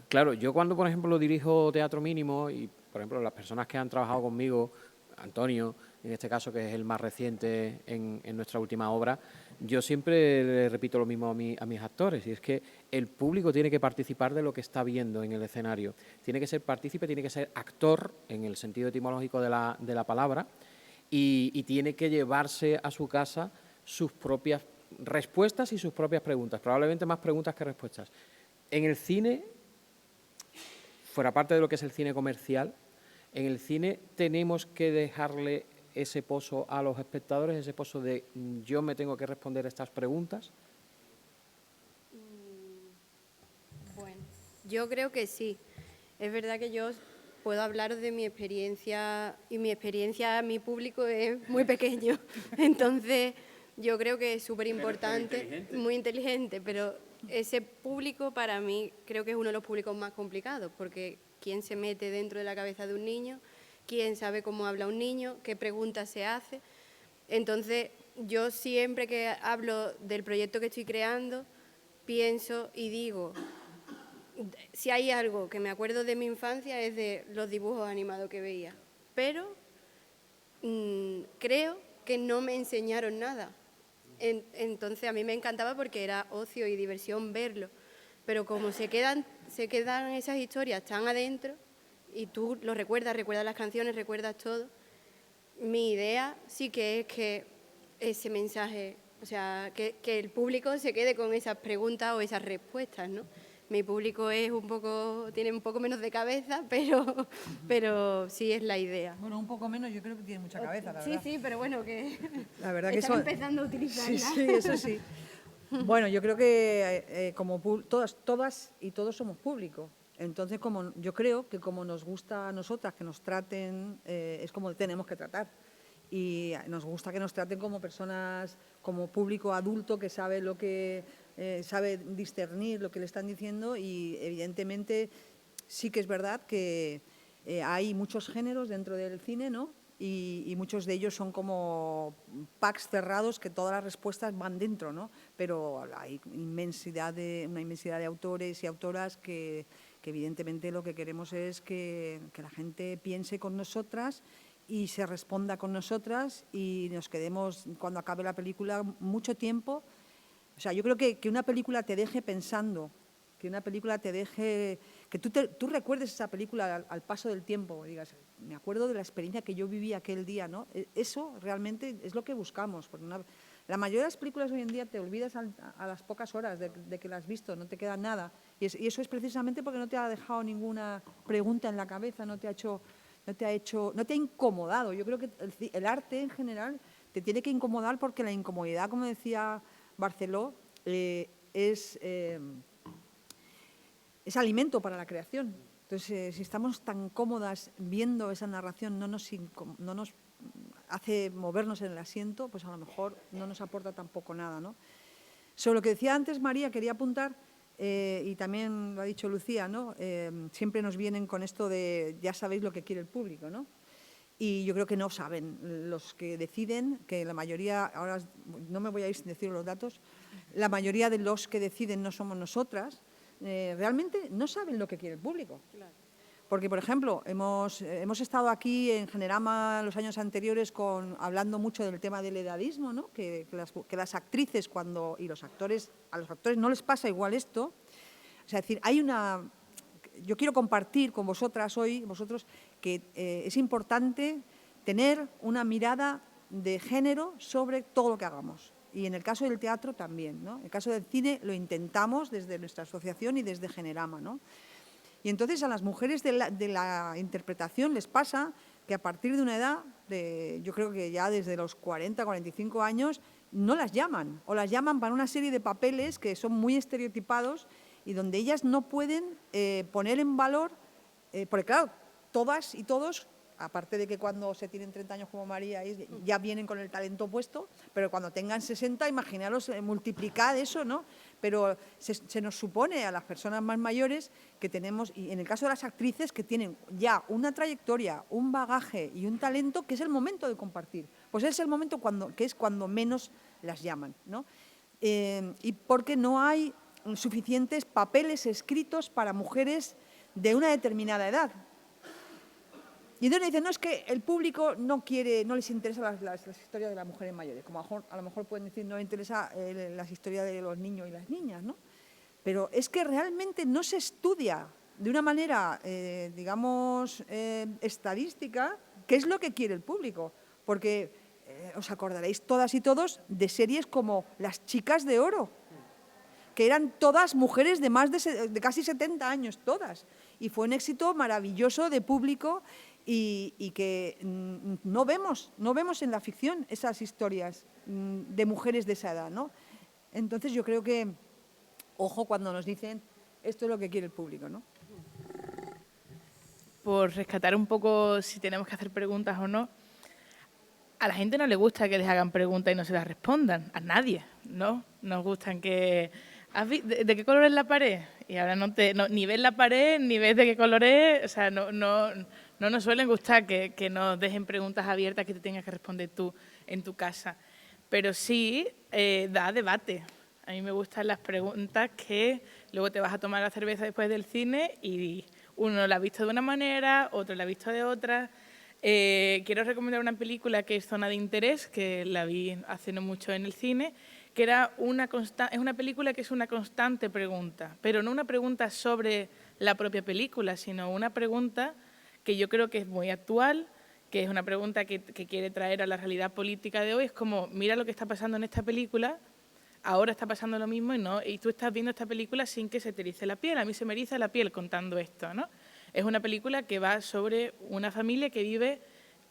Claro, yo cuando, por ejemplo, dirijo Teatro Mínimo y, por ejemplo, las personas que han trabajado conmigo, Antonio, en este caso, que es el más reciente en nuestra última obra, yo siempre le repito lo mismo a mis actores, y es que el público tiene que participar de lo que está viendo en el escenario. Tiene que ser partícipe, tiene que ser actor, en el sentido etimológico de la palabra, y tiene que llevarse a su casa sus propias respuestas y sus propias preguntas, probablemente más preguntas que respuestas. En el cine, fuera parte de lo que es el cine comercial, en el cine tenemos que dejarle ese pozo a los espectadores, ese pozo de yo me tengo que responder estas preguntas. Bueno, yo creo que sí. Es verdad que yo puedo hablaros de mi experiencia, y mi público es muy pequeño. Entonces, yo creo que es súper importante, muy inteligente, pero ese público para mí creo que es uno de los públicos más complicados, porque ¿quién se mete dentro de la cabeza de un niño? ¿Quién sabe cómo habla un niño? ¿Qué preguntas se hace? Entonces, yo siempre que hablo del proyecto que estoy creando, pienso y digo, si hay algo que me acuerdo de mi infancia es de los dibujos animados que veía, pero creo que no me enseñaron nada. Entonces a mí me encantaba porque era ocio y diversión verlo, pero como se quedan esas historias tan adentro y tú lo recuerdas las canciones, recuerdas todo, mi idea sí que es que ese mensaje, o sea, que el público se quede con esas preguntas o esas respuestas, ¿no? Mi público tiene un poco menos de cabeza, pero sí es la idea. Bueno, un poco menos, yo creo que tiene mucha cabeza, la verdad. Sí, pero bueno, que la verdad que están empezando a utilizarla. Sí, eso sí. Bueno, yo creo que como todas y todos somos público. Entonces, yo creo que como nos gusta a nosotras que nos traten, es como tenemos que tratar. Y nos gusta que nos traten como personas, como público adulto que sabe lo que sabe discernir lo que le están diciendo, y evidentemente sí que es verdad que hay muchos géneros dentro del cine, ¿no? Y muchos de ellos son como packs cerrados que todas las respuestas van dentro, ¿no? Pero hay una inmensidad de autores y autoras que que evidentemente lo que queremos es que la gente piense con nosotras y se responda con nosotras y nos quedemos, cuando acabe la película, mucho tiempo. O sea, yo creo que una película te deje pensando, que una película te deje, que tú recuerdes esa película al paso del tiempo, digas, me acuerdo de la experiencia que yo viví aquel día, ¿no? Eso realmente es lo que buscamos. Porque la mayoría de las películas hoy en día te olvidas a las pocas horas de que las has visto, no te queda nada. Y eso es precisamente porque no te ha dejado ninguna pregunta en la cabeza, no te ha incomodado. Yo creo que el arte en general te tiene que incomodar, porque la incomodidad, como decía Barceló, es alimento para la creación. Entonces, si estamos tan cómodas viendo esa narración, no nos hace movernos en el asiento, pues a lo mejor no nos aporta tampoco nada, ¿no? Sobre lo que decía antes María, quería apuntar, y también lo ha dicho Lucía, ¿no? Siempre nos vienen con esto de ya sabéis lo que quiere el público, ¿no? Y yo creo que no saben los que deciden, que la mayoría, ahora no me voy a ir sin decir los datos, la mayoría de los que deciden no somos nosotras, realmente no saben lo que quiere el público. Claro. Porque, por ejemplo, hemos estado aquí en Generama los años anteriores hablando mucho del tema del edadismo, ¿no? Que las actrices y los actores, a los actores no les pasa igual esto. O sea, es decir, yo quiero compartir con vosotros, que es importante tener una mirada de género sobre todo lo que hagamos. Y en el caso del teatro también, ¿no? En el caso del cine lo intentamos desde nuestra asociación y desde Generama, ¿no? Y entonces a las mujeres de la interpretación les pasa que a partir de una edad, yo creo que ya desde los 40, 45 años, no las llaman, o las llaman para una serie de papeles que son muy estereotipados y donde ellas no pueden poner en valor, porque claro, todas y todos, aparte de que cuando se tienen 30 años como María, ya vienen con el talento puesto, pero cuando tengan 60, imaginaros multiplicar eso, ¿no? Pero se nos supone a las personas más mayores que tenemos, y en el caso de las actrices, que tienen ya una trayectoria, un bagaje y un talento, que es el momento de compartir. Pues es el momento que es cuando menos las llaman, ¿no? Y porque no hay suficientes papeles escritos para mujeres de una determinada edad. Y entonces dicen, no, es que el público no les interesa las historias de las mujeres mayores, como a lo mejor pueden decir, no les interesa las historias de los niños y las niñas, ¿no? Pero es que realmente no se estudia de una manera, digamos, estadística, qué es lo que quiere el público. Porque os acordaréis todas y todos de series como Las Chicas de Oro, que eran todas mujeres de más de casi 70 años, todas. Y fue un éxito maravilloso de público y que no vemos en la ficción esas historias de mujeres de esa edad, ¿no? Entonces yo creo que, ojo cuando nos dicen, esto es lo que quiere el público, ¿no? Por rescatar un poco si tenemos que hacer preguntas o no, a la gente no le gusta que les hagan preguntas y no se las respondan, a nadie, ¿no? Nos gustan que... ¿De qué color es la pared? Y ahora ni ves la pared, ni ves de qué color es, o sea, no nos suelen gustar que nos dejen preguntas abiertas que te tengas que responder tú en tu casa. Pero sí da debate. A mí me gustan las preguntas que luego te vas a tomar la cerveza después del cine y uno la ha visto de una manera, otro la ha visto de otra. Quiero recomendar una película que es Zona de Interés, que la vi hace no mucho en el cine, que es una película que es una constante pregunta, pero no una pregunta sobre la propia película, sino una pregunta que yo creo que es muy actual, que es una pregunta que quiere traer a la realidad política de hoy. Es como, mira lo que está pasando en esta película, ahora está pasando lo mismo y tú estás viendo esta película sin que se te erice la piel. A mí se me eriza la piel contando esto, ¿no? Es una película que va sobre una familia que vive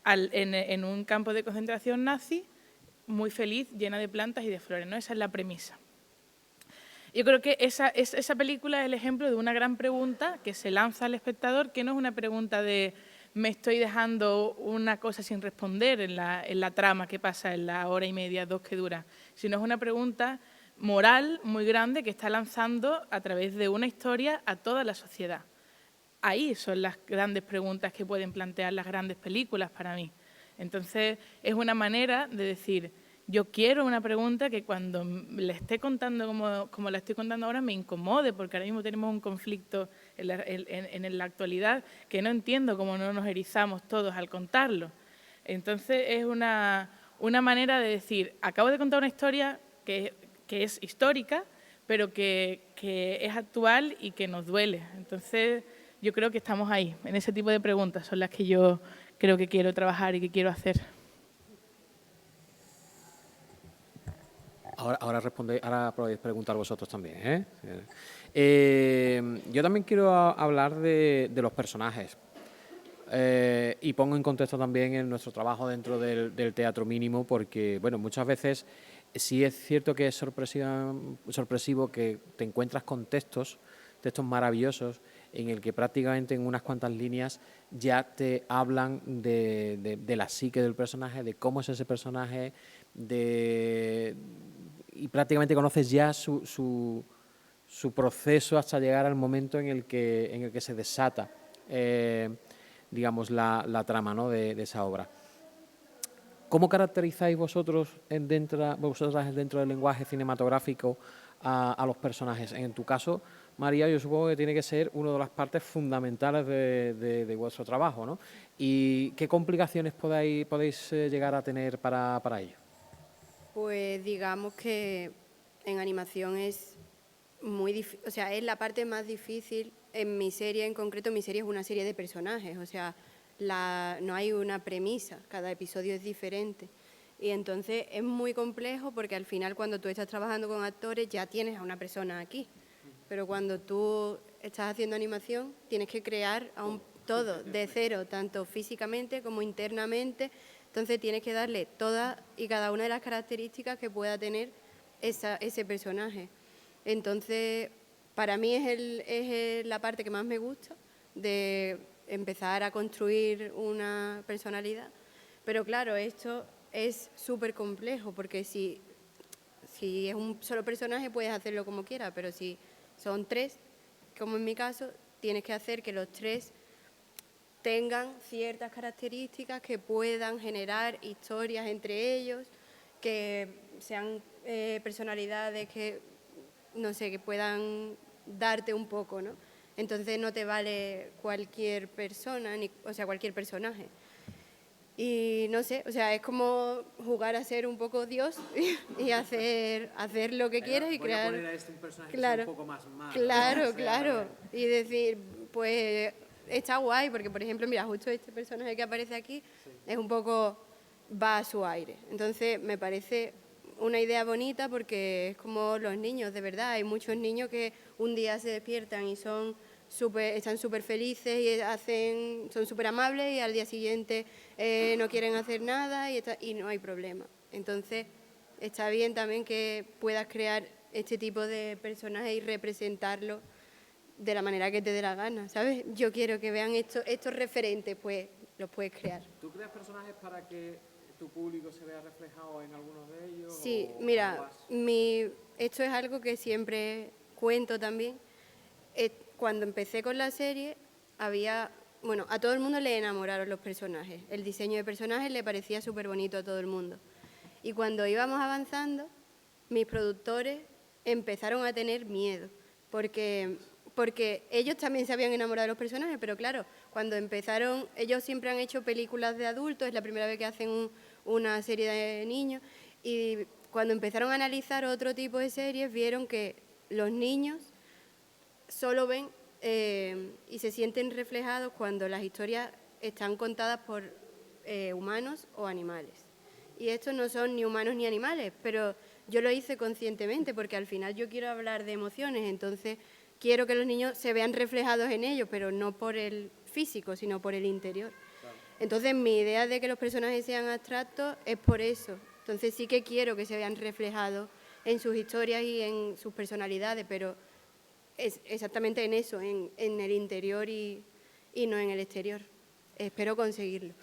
en un campo de concentración nazi, muy feliz, llena de plantas y de flores, ¿no? Esa es la premisa. Yo creo que esa película es el ejemplo de una gran pregunta que se lanza al espectador, que no es una pregunta de me estoy dejando una cosa sin responder en la trama que pasa en la hora y media, 2 que dura, sino es una pregunta moral muy grande que está lanzando a través de una historia a toda la sociedad. Ahí son las grandes preguntas que pueden plantear las grandes películas para mí. Entonces, es una manera de decir, yo quiero una pregunta que cuando le esté contando como la estoy contando ahora me incomode, porque ahora mismo tenemos un conflicto en la actualidad, que no entiendo cómo no nos erizamos todos al contarlo. Entonces es una manera de decir, acabo de contar una historia que es histórica, pero que es actual y que nos duele. Entonces yo creo que estamos ahí, en ese tipo de preguntas son las que yo creo que quiero trabajar y que quiero hacer. Ahora podéis preguntar vosotros también, yo también quiero hablar de los personajes. Y pongo en contexto también en nuestro trabajo dentro del teatro mínimo, porque bueno, muchas veces sí es cierto que es sorpresivo que te encuentras con textos maravillosos en el que prácticamente en unas cuantas líneas ya te hablan de la psique del personaje, de cómo es ese personaje, y prácticamente conoces ya su proceso hasta llegar al momento en el que se desata digamos, la trama, ¿no?, de esa obra. ¿Cómo caracterizáis vosotras dentro del lenguaje cinematográfico a los personajes? En tu caso, María, yo supongo que tiene que ser una de las partes fundamentales de vuestro trabajo, ¿no? ¿Y qué complicaciones podéis llegar a tener para ello? Pues digamos que en animación es muy difícil, o sea, es la parte más difícil. En mi serie en concreto, mi serie es una serie de personajes, o sea, no hay una premisa, cada episodio es diferente. Y entonces es muy complejo porque al final cuando tú estás trabajando con actores ya tienes a una persona aquí, pero cuando tú estás haciendo animación tienes que crear todo de cero, tanto físicamente como internamente. Entonces tienes que darle todas y cada una de las características que pueda tener ese personaje. Entonces, para mí es la parte que más me gusta de empezar a construir una personalidad. Pero claro, esto es súper complejo porque si es un solo personaje puedes hacerlo como quieras, pero si son tres, como en mi caso, tienes que hacer que los tres tengan ciertas características que puedan generar historias entre ellos, que sean personalidades que, no sé, que puedan darte un poco, ¿no? Entonces no te vale cualquier persona, o sea, cualquier personaje. Y no sé, o sea, es como jugar a ser un poco Dios y hacer lo que quieras y crear. Voy a poner a un personaje claro, un poco más malo. claro, ¿no? O sea, claro. Y decir, pues está guay, porque por ejemplo, mira, justo este personaje que aparece aquí es un poco, va a su aire. Entonces me parece una idea bonita porque es como los niños, de verdad. Hay muchos niños que un día se despiertan y están súper felices y son súper amables y al día siguiente no quieren hacer nada y no hay problema. Entonces está bien también que puedas crear este tipo de personajes y representarlo de la manera que te dé la gana, ¿sabes? Yo quiero que vean estos referentes, pues los puedes crear. ¿Tú creas personajes para que tu público se vea reflejado en algunos de ellos? Sí, mira, esto es algo que siempre cuento también. Cuando empecé con la serie, a todo el mundo le enamoraron los personajes. El diseño de personajes le parecía súper bonito a todo el mundo. Y cuando íbamos avanzando, mis productores empezaron a tener miedo, porque ellos también se habían enamorado de los personajes, pero claro, cuando empezaron, ellos siempre han hecho películas de adultos, es la primera vez que hacen una serie de niños, y cuando empezaron a analizar otro tipo de series, vieron que los niños solo ven y se sienten reflejados cuando las historias están contadas por humanos o animales. Y estos no son ni humanos ni animales, pero yo lo hice conscientemente porque al final yo quiero hablar de emociones, entonces quiero que los niños se vean reflejados en ellos, pero no por el físico, sino por el interior. Claro. Entonces mi idea de que los personajes sean abstractos es por eso. Entonces sí que quiero que se vean reflejados en sus historias y en sus personalidades, pero es exactamente en eso, en el interior y no en el exterior. Espero conseguirlo.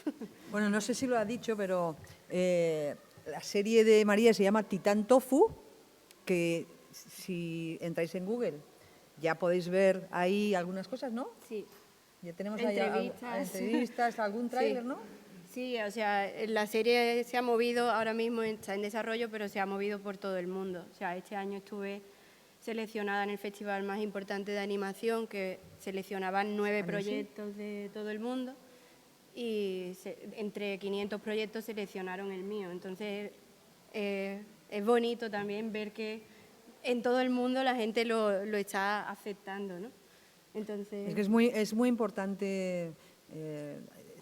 Bueno, no sé si lo ha dicho, pero la serie de María se llama Titán Tofu, que si entráis en Google ya podéis ver ahí algunas cosas, ¿no? Sí. Ya tenemos ahí entrevistas, algún tráiler, sí. ¿no? Sí, o sea, la serie se ha movido, ahora mismo está en desarrollo, pero se ha movido por todo el mundo. O sea, este año seleccionada en el festival más importante de animación, que seleccionaban 9 proyectos de todo el mundo y entre 500 proyectos seleccionaron el mío. Entonces es bonito también ver que en todo el mundo la gente lo está aceptando, ¿no? Entonces... Es que es muy importante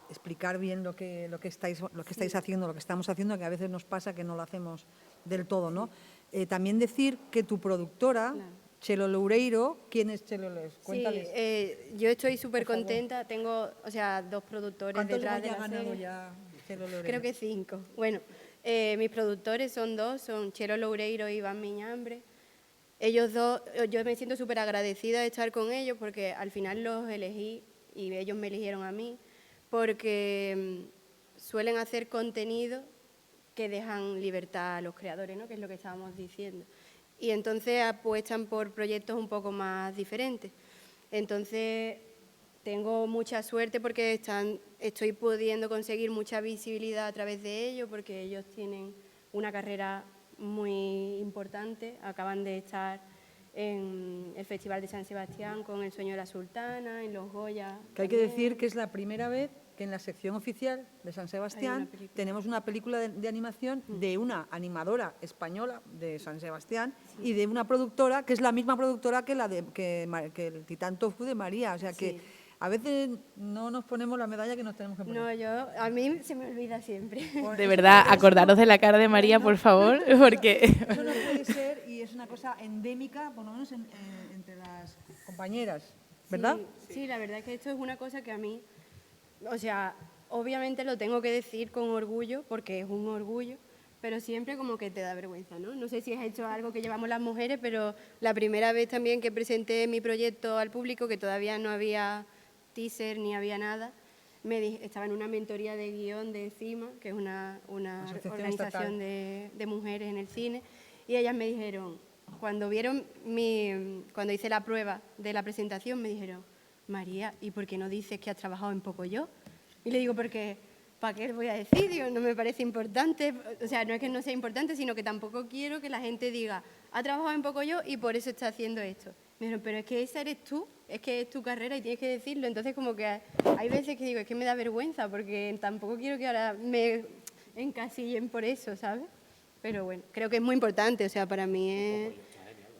explicar bien lo que estáis haciendo, lo que estamos haciendo, que a veces nos pasa que no lo hacemos del todo, ¿no? También decir que tu productora, claro, Chelo Loureiro, ¿quién es Chelo Loureiro? Cuéntales. Sí, yo estoy súper contenta, tengo, o sea, 2 productores detrás de la serie. ¿Cuántos ha ganado ya Chelo Loureiro? Creo que 5. Bueno, mis productores son 2, son Chelo Loureiro y Iván Miñambre. Ellos 2, yo me siento súper agradecida de estar con ellos porque al final los elegí y ellos me eligieron a mí, porque suelen hacer contenido que dejan libertad a los creadores, ¿no? Que es lo que estábamos diciendo. Y entonces apuestan por proyectos un poco más diferentes. Entonces tengo mucha suerte porque estoy pudiendo conseguir mucha visibilidad a través de ellos, porque ellos tienen una carrera muy importante. Acaban de estar en el Festival de San Sebastián con El sueño de la sultana, en los Goya. Que hay que decir que es la primera vez que en la sección oficial de San Sebastián tenemos una película de animación de una animadora española de San Sebastián y de una productora que es la misma productora que el Titán Tofu de María. O sea que a veces no nos ponemos la medalla que nos tenemos que poner. No, a mí se me olvida siempre. De verdad, acordaros de la cara de María, por favor, porque... Eso no puede ser y es una cosa endémica, por lo menos entre las compañeras, ¿verdad? Sí, la verdad es que esto es una cosa que a mí... O sea, obviamente lo tengo que decir con orgullo, porque es un orgullo, pero siempre como que te da vergüenza, ¿no? No sé si has hecho algo que llevamos las mujeres, pero la primera vez también que presenté mi proyecto al público, que todavía no había teaser ni había nada, estaba en una mentoría de guión de CIMA, que es una organización de mujeres en el cine, y ellas me dijeron, cuando hice la prueba de la presentación, me dijeron: María, ¿y por qué no dices que has trabajado en Pocoyo? Y le digo, porque, ¿para qué voy a decir? Digo, no me parece importante. O sea, no es que no sea importante, sino que tampoco quiero que la gente diga, ha trabajado en Pocoyo y por eso está haciendo esto. Me dijeron, pero es que esa eres tú, es que es tu carrera y tienes que decirlo. Entonces, como que hay veces que digo, es que me da vergüenza, porque tampoco quiero que ahora me encasillen por eso, ¿sabes? Pero bueno, creo que es muy importante, o sea, para mí es...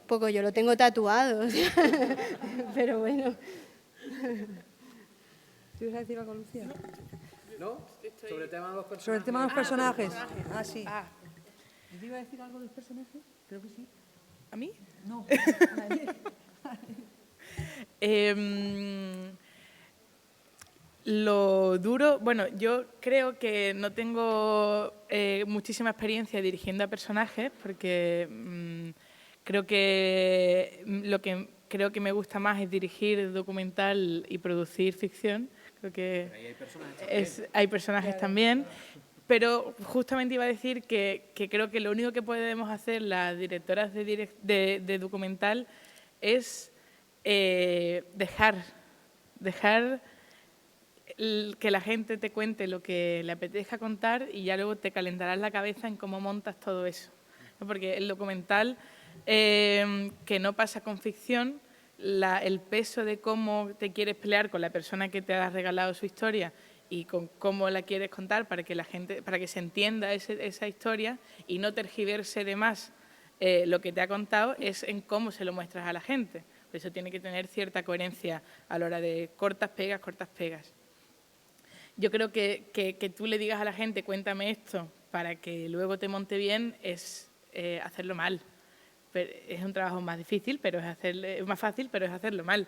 Pocoyo lo tengo tatuado, o sea, pero bueno... ¿Tú ibas a decir algo, Lucía? ¿No? Sobre el tema de los personajes. Sobre el tema de los personajes. Sí. ¿Te iba a decir algo de los personajes? Creo que sí. ¿A mí? No. Lo duro, bueno, yo creo que no tengo muchísima experiencia dirigiendo a personajes, porque creo que creo que me gusta más es dirigir documental y producir ficción. Creo que hay personajes también. Pero justamente iba a decir que creo que lo único que podemos hacer las directoras de documental es dejar que la gente te cuente lo que le apetezca contar y ya luego te calentarás la cabeza en cómo montas todo eso, ¿no? Porque el documental, que no pasa con ficción, el peso de cómo te quieres pelear con la persona que te ha regalado su historia y con cómo la quieres contar para que se entienda esa historia y no tergiverse de más lo que te ha contado, es en cómo se lo muestras a la gente. Por eso tiene que tener cierta coherencia a la hora de cortas, pegas. Yo creo que tú le digas a la gente, cuéntame esto, para que luego te monte bien, es hacerlo mal. Pero es un trabajo más difícil, pero es más fácil, pero es hacerlo mal.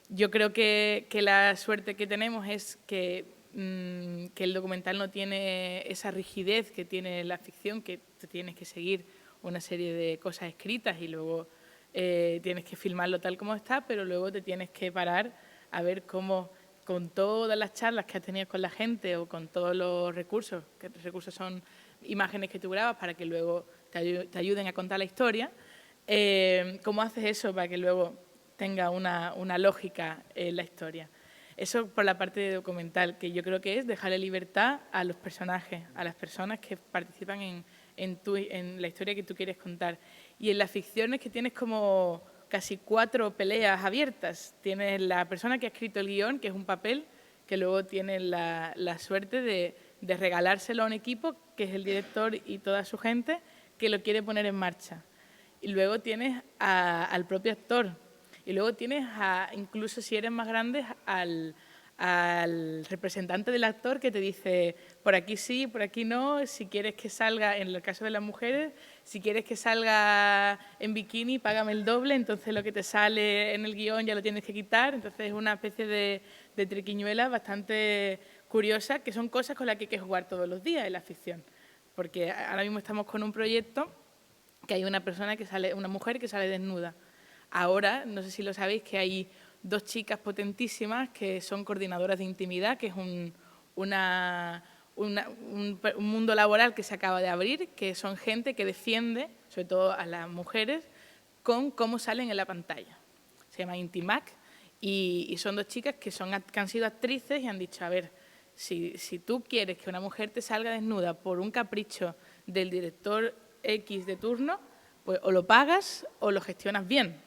Yo creo que la suerte que tenemos es que el documental no tiene esa rigidez que tiene la ficción, que tú tienes que seguir una serie de cosas escritas y luego tienes que filmarlo tal como está, pero luego te tienes que parar a ver cómo, con todas las charlas que has tenido con la gente o con todos los recursos, que los recursos son imágenes que tú grabas para que luego te ayuden a contar la historia, ¿cómo haces eso para que luego tenga una lógica en la historia? Eso por la parte de documental, que yo creo que es dejarle libertad a los personajes, a las personas que participan en la historia que tú quieres contar. Y en la ficción es que tienes como casi 4 peleas abiertas. Tienes la persona que ha escrito el guión, que es un papel, que luego tiene la suerte de regalárselo a un equipo, que es el director y toda su gente, que lo quiere poner en marcha. Y luego tienes al propio actor. Y luego tienes, incluso si eres más grande, al representante del actor que te dice por aquí sí, por aquí no, si quieres que salga, en el caso de las mujeres, si quieres que salga en bikini, págame el doble, entonces lo que te sale en el guión ya lo tienes que quitar. Entonces es una especie de triquiñuela bastante curiosa, que son cosas con las que hay que jugar todos los días en la ficción. Porque ahora mismo estamos con un proyecto que hay una persona que sale, una mujer que sale desnuda. Ahora, no sé si lo sabéis, que hay 2 chicas potentísimas que son coordinadoras de intimidad, que es un mundo laboral que se acaba de abrir, que son gente que defiende, sobre todo a las mujeres, con cómo salen en la pantalla. Se llama Intimac y son 2 chicas que han sido actrices y han dicho, a ver, si tú quieres que una mujer te salga desnuda por un capricho del director X de turno, pues o lo pagas o lo gestionas bien,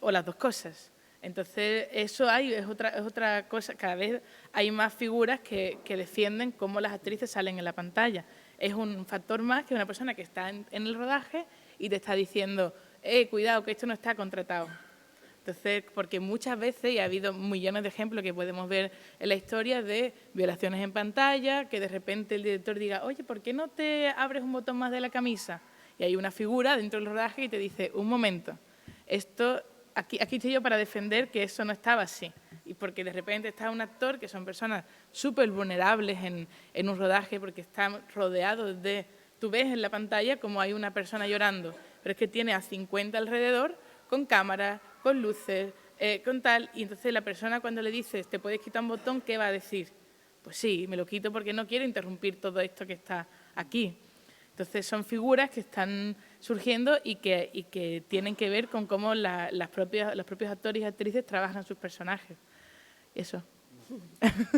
o las 2 cosas. Entonces, eso es otra cosa. Cada vez hay más figuras que defienden cómo las actrices salen en la pantalla. Es un factor más que una persona que está en el rodaje y te está diciendo, cuidado, que esto no está contratado. Entonces, porque muchas veces, y ha habido millones de ejemplos que podemos ver en la historia de violaciones en pantalla, que de repente el director diga, oye, ¿por qué no te abres un botón más de la camisa? Y hay una figura dentro del rodaje que te dice, un momento, esto... Aquí estoy yo para defender que eso no estaba así. Y porque de repente está un actor, que son personas súper vulnerables en un rodaje, porque están rodeados de... Tú ves en la pantalla como hay una persona llorando, pero es que tiene a 50 alrededor, con cámaras, con luces, con tal. Y entonces la persona cuando le dices, te puedes quitar un botón, ¿qué va a decir? Pues sí, me lo quito porque no quiero interrumpir todo esto que está aquí. Entonces, son figuras que están surgiendo y que tienen que ver con cómo los propios actores y actrices trabajan sus personajes. Eso.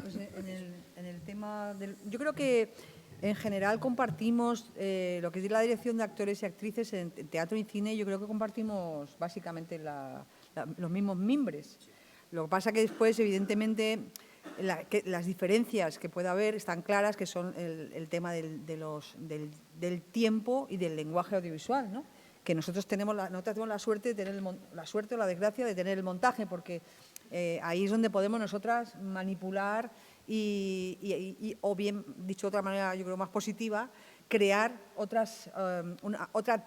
Pues en el tema yo creo que en general compartimos lo que es la dirección de actores y actrices en teatro y cine. Yo creo que compartimos básicamente los mismos mimbres. Lo que pasa que después, evidentemente, las diferencias que pueda haber están claras, que son el tema del tiempo y del lenguaje audiovisual, ¿no? Que nosotros tenemos la suerte de tener la suerte o la desgracia de tener el montaje, porque ahí es donde podemos nosotras manipular o bien, dicho de otra manera, yo creo más positiva, crear otra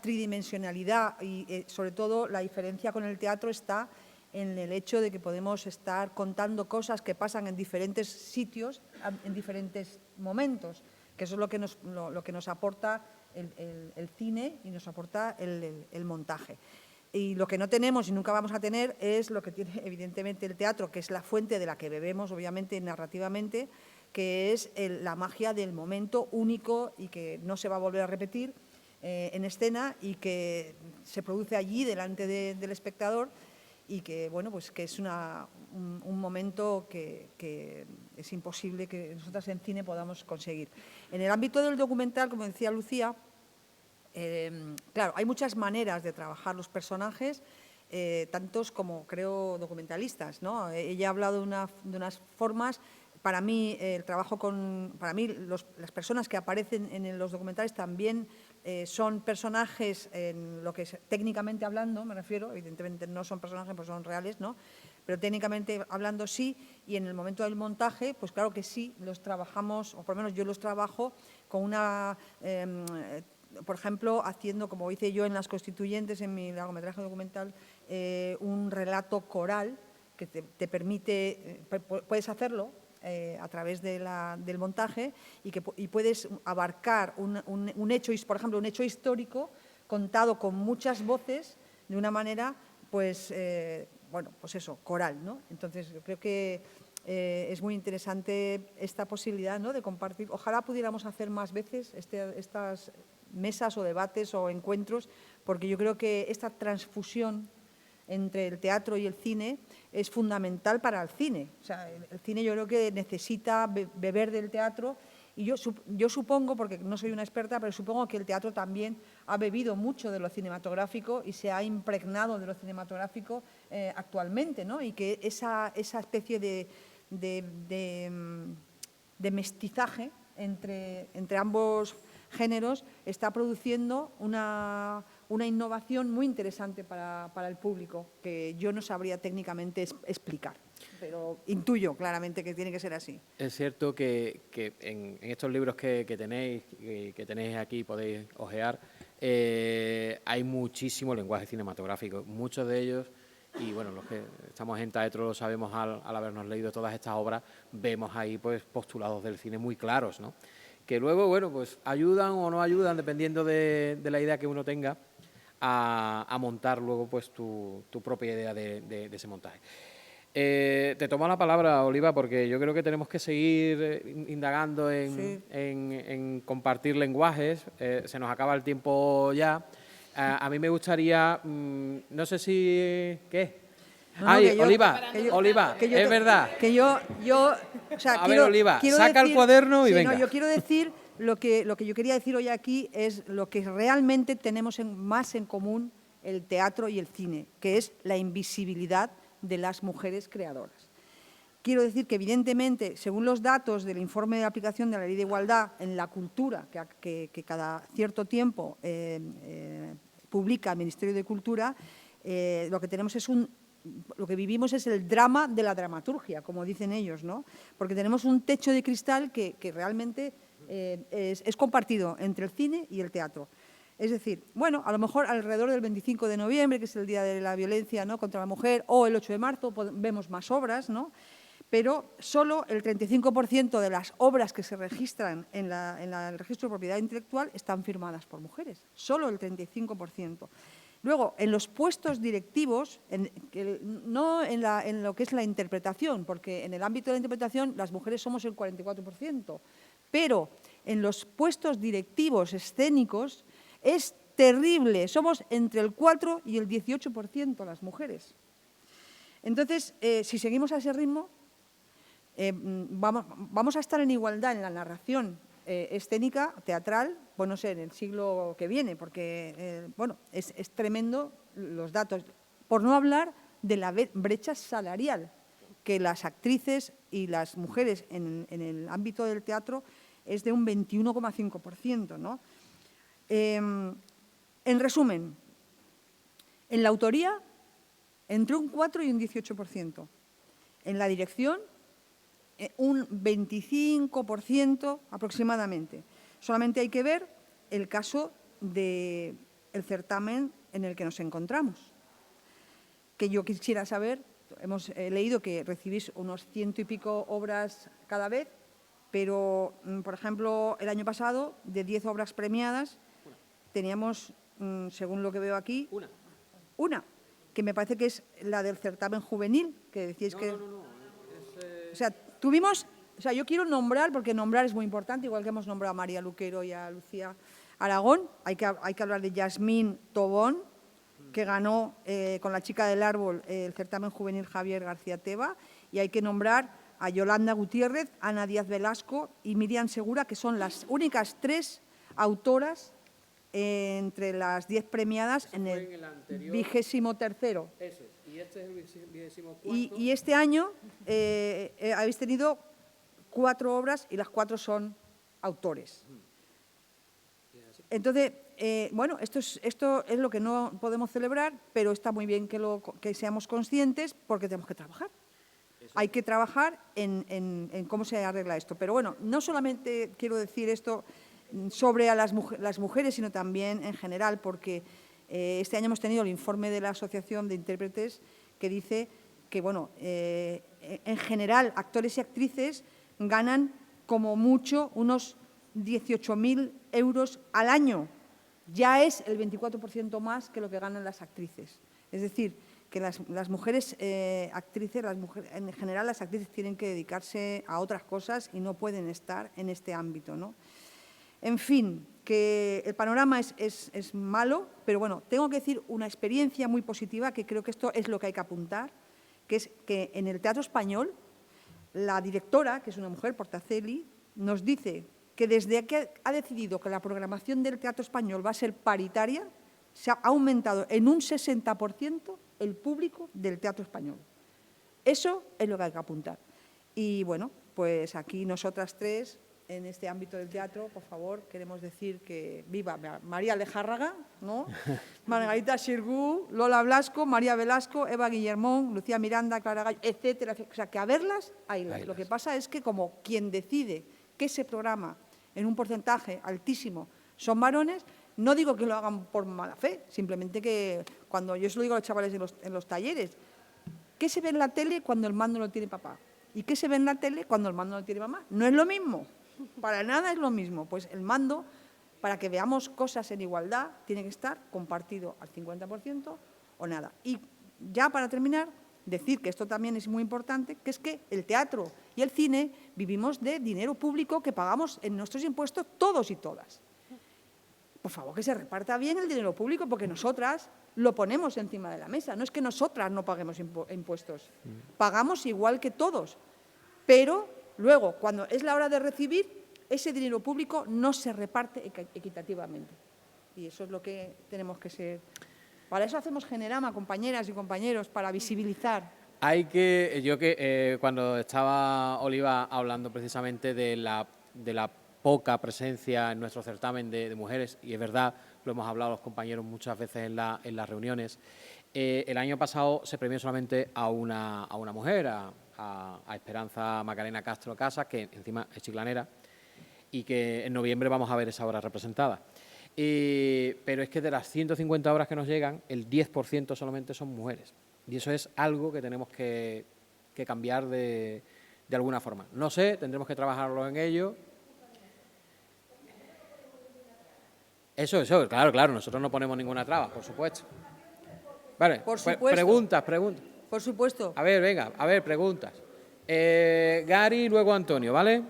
tridimensionalidad y sobre todo la diferencia con el teatro está en el hecho de que podemos estar contando cosas que pasan en diferentes sitios, en diferentes momentos, que eso es lo que nos aporta el cine y nos aporta el montaje. Y lo que no tenemos y nunca vamos a tener es lo que tiene evidentemente el teatro, que es la fuente de la que bebemos, obviamente, narrativamente, que es la magia del momento único y que no se va a volver a repetir en escena y que se produce allí delante del espectador, y que, bueno, pues que es un momento que es imposible que nosotras en cine podamos conseguir. En el ámbito del documental, como decía Lucía, claro, hay muchas maneras de trabajar los personajes, tantos como, creo, documentalistas, ¿no? Ella ha hablado de unas formas. Para mí, las personas que aparecen en los documentales también son personajes, en lo que es técnicamente hablando, me refiero, evidentemente no son personajes, pues son reales, ¿no? Pero técnicamente hablando sí, y en el momento del montaje, pues claro que sí, los trabajamos, o por lo menos yo los trabajo con por ejemplo, haciendo, como hice yo en Las Constituyentes, en mi largometraje documental, un relato coral que te permite, puedes hacerlo a través del montaje y puedes abarcar un hecho, por ejemplo, un hecho histórico contado con muchas voces de una manera, pues, bueno, pues eso, coral, ¿no? Entonces, yo creo que es muy interesante esta posibilidad, ¿no?, de compartir. Ojalá pudiéramos hacer más veces estas mesas o debates o encuentros, porque yo creo que esta transfusión entre el teatro y el cine es fundamental para el cine. O sea, el cine yo creo que necesita beber del teatro Y yo supongo, porque no soy una experta, pero supongo que el teatro también ha bebido mucho de lo cinematográfico y se ha impregnado de lo cinematográfico actualmente, ¿no? Y que esa especie de mestizaje entre ambos géneros está produciendo una innovación muy interesante para el público, que yo no sabría técnicamente explicar, pero intuyo claramente que tiene que ser así. Es cierto que en estos libros que tenéis aquí, podéis ojear, hay muchísimo lenguaje cinematográfico, muchos de ellos, y bueno, los que estamos en Taetro lo sabemos al habernos leído todas estas obras, vemos ahí pues postulados del cine muy claros, ¿no? Que luego, bueno, pues ayudan o no ayudan, dependiendo de la idea que uno tenga, a montar luego pues tu propia idea de ese montaje. Te tomo la palabra, Oliva, porque yo creo que tenemos que seguir indagando en compartir lenguajes. Se nos acaba el tiempo ya. A mí me gustaría, no sé si... ¿Qué? No, Ay, yo, Oliva, es verdad. Que yo o sea, a ver, Oliva, saca el cuaderno y venga. No, yo quiero decir, lo que yo quería decir hoy aquí es lo que realmente tenemos más en común el teatro y el cine, que es la invisibilidad de las mujeres creadoras. Quiero decir que, evidentemente, según los datos del informe de aplicación de la Ley de Igualdad en la cultura, que cada cierto tiempo publica el Ministerio de Cultura, lo que tenemos es lo que vivimos es el drama de la dramaturgia, como dicen ellos, ¿no? Porque tenemos un techo de cristal que realmente es compartido entre el cine y el teatro. Es decir, bueno, a lo mejor alrededor del 25 de noviembre, que es el Día de la Violencia, ¿no?, contra la Mujer, o el 8 de marzo, vemos más obras, ¿no? Pero solo el 35% de las obras que se registran en el registro de propiedad intelectual están firmadas por mujeres, solo el 35%. Luego, en los puestos directivos, no en lo que es la interpretación, porque en el ámbito de la interpretación las mujeres somos el 44%, pero en los puestos directivos escénicos es terrible, somos entre el 4 y el 18% las mujeres. Entonces, si seguimos a ese ritmo, vamos a estar en igualdad en la narración escénica, teatral, pues no sé, en el siglo que viene, porque, bueno, es tremendo los datos. Por no hablar de la brecha salarial, que las actrices y las mujeres en el ámbito del teatro es de un 21,5%, ¿no? En resumen, en la autoría, entre un 4 y un 18%. En la dirección, un 25% aproximadamente. Solamente hay que ver el caso del certamen en el que nos encontramos. Que yo quisiera saber, hemos leído que recibís unos 100 y pico obras cada vez, pero, por ejemplo, el año pasado, de 10 obras premiadas, teníamos, según lo que veo aquí, una, que me parece que es la del certamen juvenil, que decíais que... O sea, tuvimos... O sea, yo quiero nombrar, porque nombrar es muy importante, igual que hemos nombrado a María Luquero y a Lucía Aragón, hay que hablar de Yasmín Tobón, que ganó con La chica del árbol el certamen juvenil Javier García Teba, y hay que nombrar a Yolanda Gutiérrez, Ana Díaz Velasco y Miriam Segura, que son las únicas 3 autoras entre las 10 premiadas en el 23º. Eso es. Y este es el 24º. Y este año habéis tenido 4 obras y las 4 son autores. Entonces, bueno, esto es lo que no podemos celebrar, pero está muy bien que seamos conscientes porque tenemos que trabajar. Hay que trabajar en cómo se arregla esto. Pero bueno, no solamente quiero decir esto sobre a las mujeres, sino también en general, porque este año hemos tenido el informe de la Asociación de Intérpretes que dice que, bueno, en general, actores y actrices ganan como mucho unos 18.000 euros al año. Ya es el 24% más que lo que ganan las actrices. Es decir, que las mujeres actrices, en general las actrices tienen que dedicarse a otras cosas y no pueden estar en este ámbito, ¿no? En fin, que el panorama es malo, pero bueno, tengo que decir una experiencia muy positiva, que creo que esto es lo que hay que apuntar, que es que en el teatro español, la directora, que es una mujer, Portaceli, nos dice que desde que ha decidido que la programación del Teatro Español va a ser paritaria, se ha aumentado en un 60% el público del Teatro Español. Eso es lo que hay que apuntar. Y bueno, pues aquí nosotras tres, en este ámbito del teatro, por favor, queremos decir que viva María Lejárraga, ¿no? Margarita Xirgu, Lola Blasco, María Velasco, Eva Guillermón, Lucía Miranda, Clara Gallo, etcétera, etcétera. O sea, que a verlas, haylas. Lo que pasa es que como quien decide que ese programa, en un porcentaje altísimo, son varones, no digo que lo hagan por mala fe, simplemente que cuando yo se lo digo a los chavales en los talleres, ¿qué se ve en la tele cuando el mando lo tiene papá? ¿Y qué se ve en la tele cuando el mando lo tiene mamá? No es lo mismo, para nada es lo mismo. Pues el mando, para que veamos cosas en igualdad, tiene que estar compartido al 50% o nada. Y ya para terminar, decir que esto también es muy importante, que es que el teatro y el cine vivimos de dinero público que pagamos en nuestros impuestos todos y todas. Por favor, que se reparta bien el dinero público, porque nosotras lo ponemos encima de la mesa. No es que nosotras no paguemos impuestos, pagamos igual que todos, pero luego, cuando es la hora de recibir, ese dinero público no se reparte equitativamente. Y eso es lo que tenemos que ser. Para eso hacemos Generama, compañeras y compañeros, para visibilizar. Cuando estaba Oliva hablando precisamente de la poca presencia en nuestro certamen de mujeres, y es verdad, lo hemos hablado los compañeros muchas veces en las reuniones, el año pasado se premió solamente a una mujer, a Esperanza Macarena Castro Casas, que encima es chiclanera, y que en noviembre vamos a ver esa obra representada. Pero es que de las 150 obras que nos llegan, el 10% solamente son mujeres. Y eso es algo que tenemos que cambiar de alguna forma. No sé, tendremos que trabajarlo en ello. Eso, claro, nosotros no ponemos ninguna traba, por supuesto. Vale, por supuesto. Preguntas. Por supuesto. A ver, preguntas. Gary y luego Antonio, ¿vale?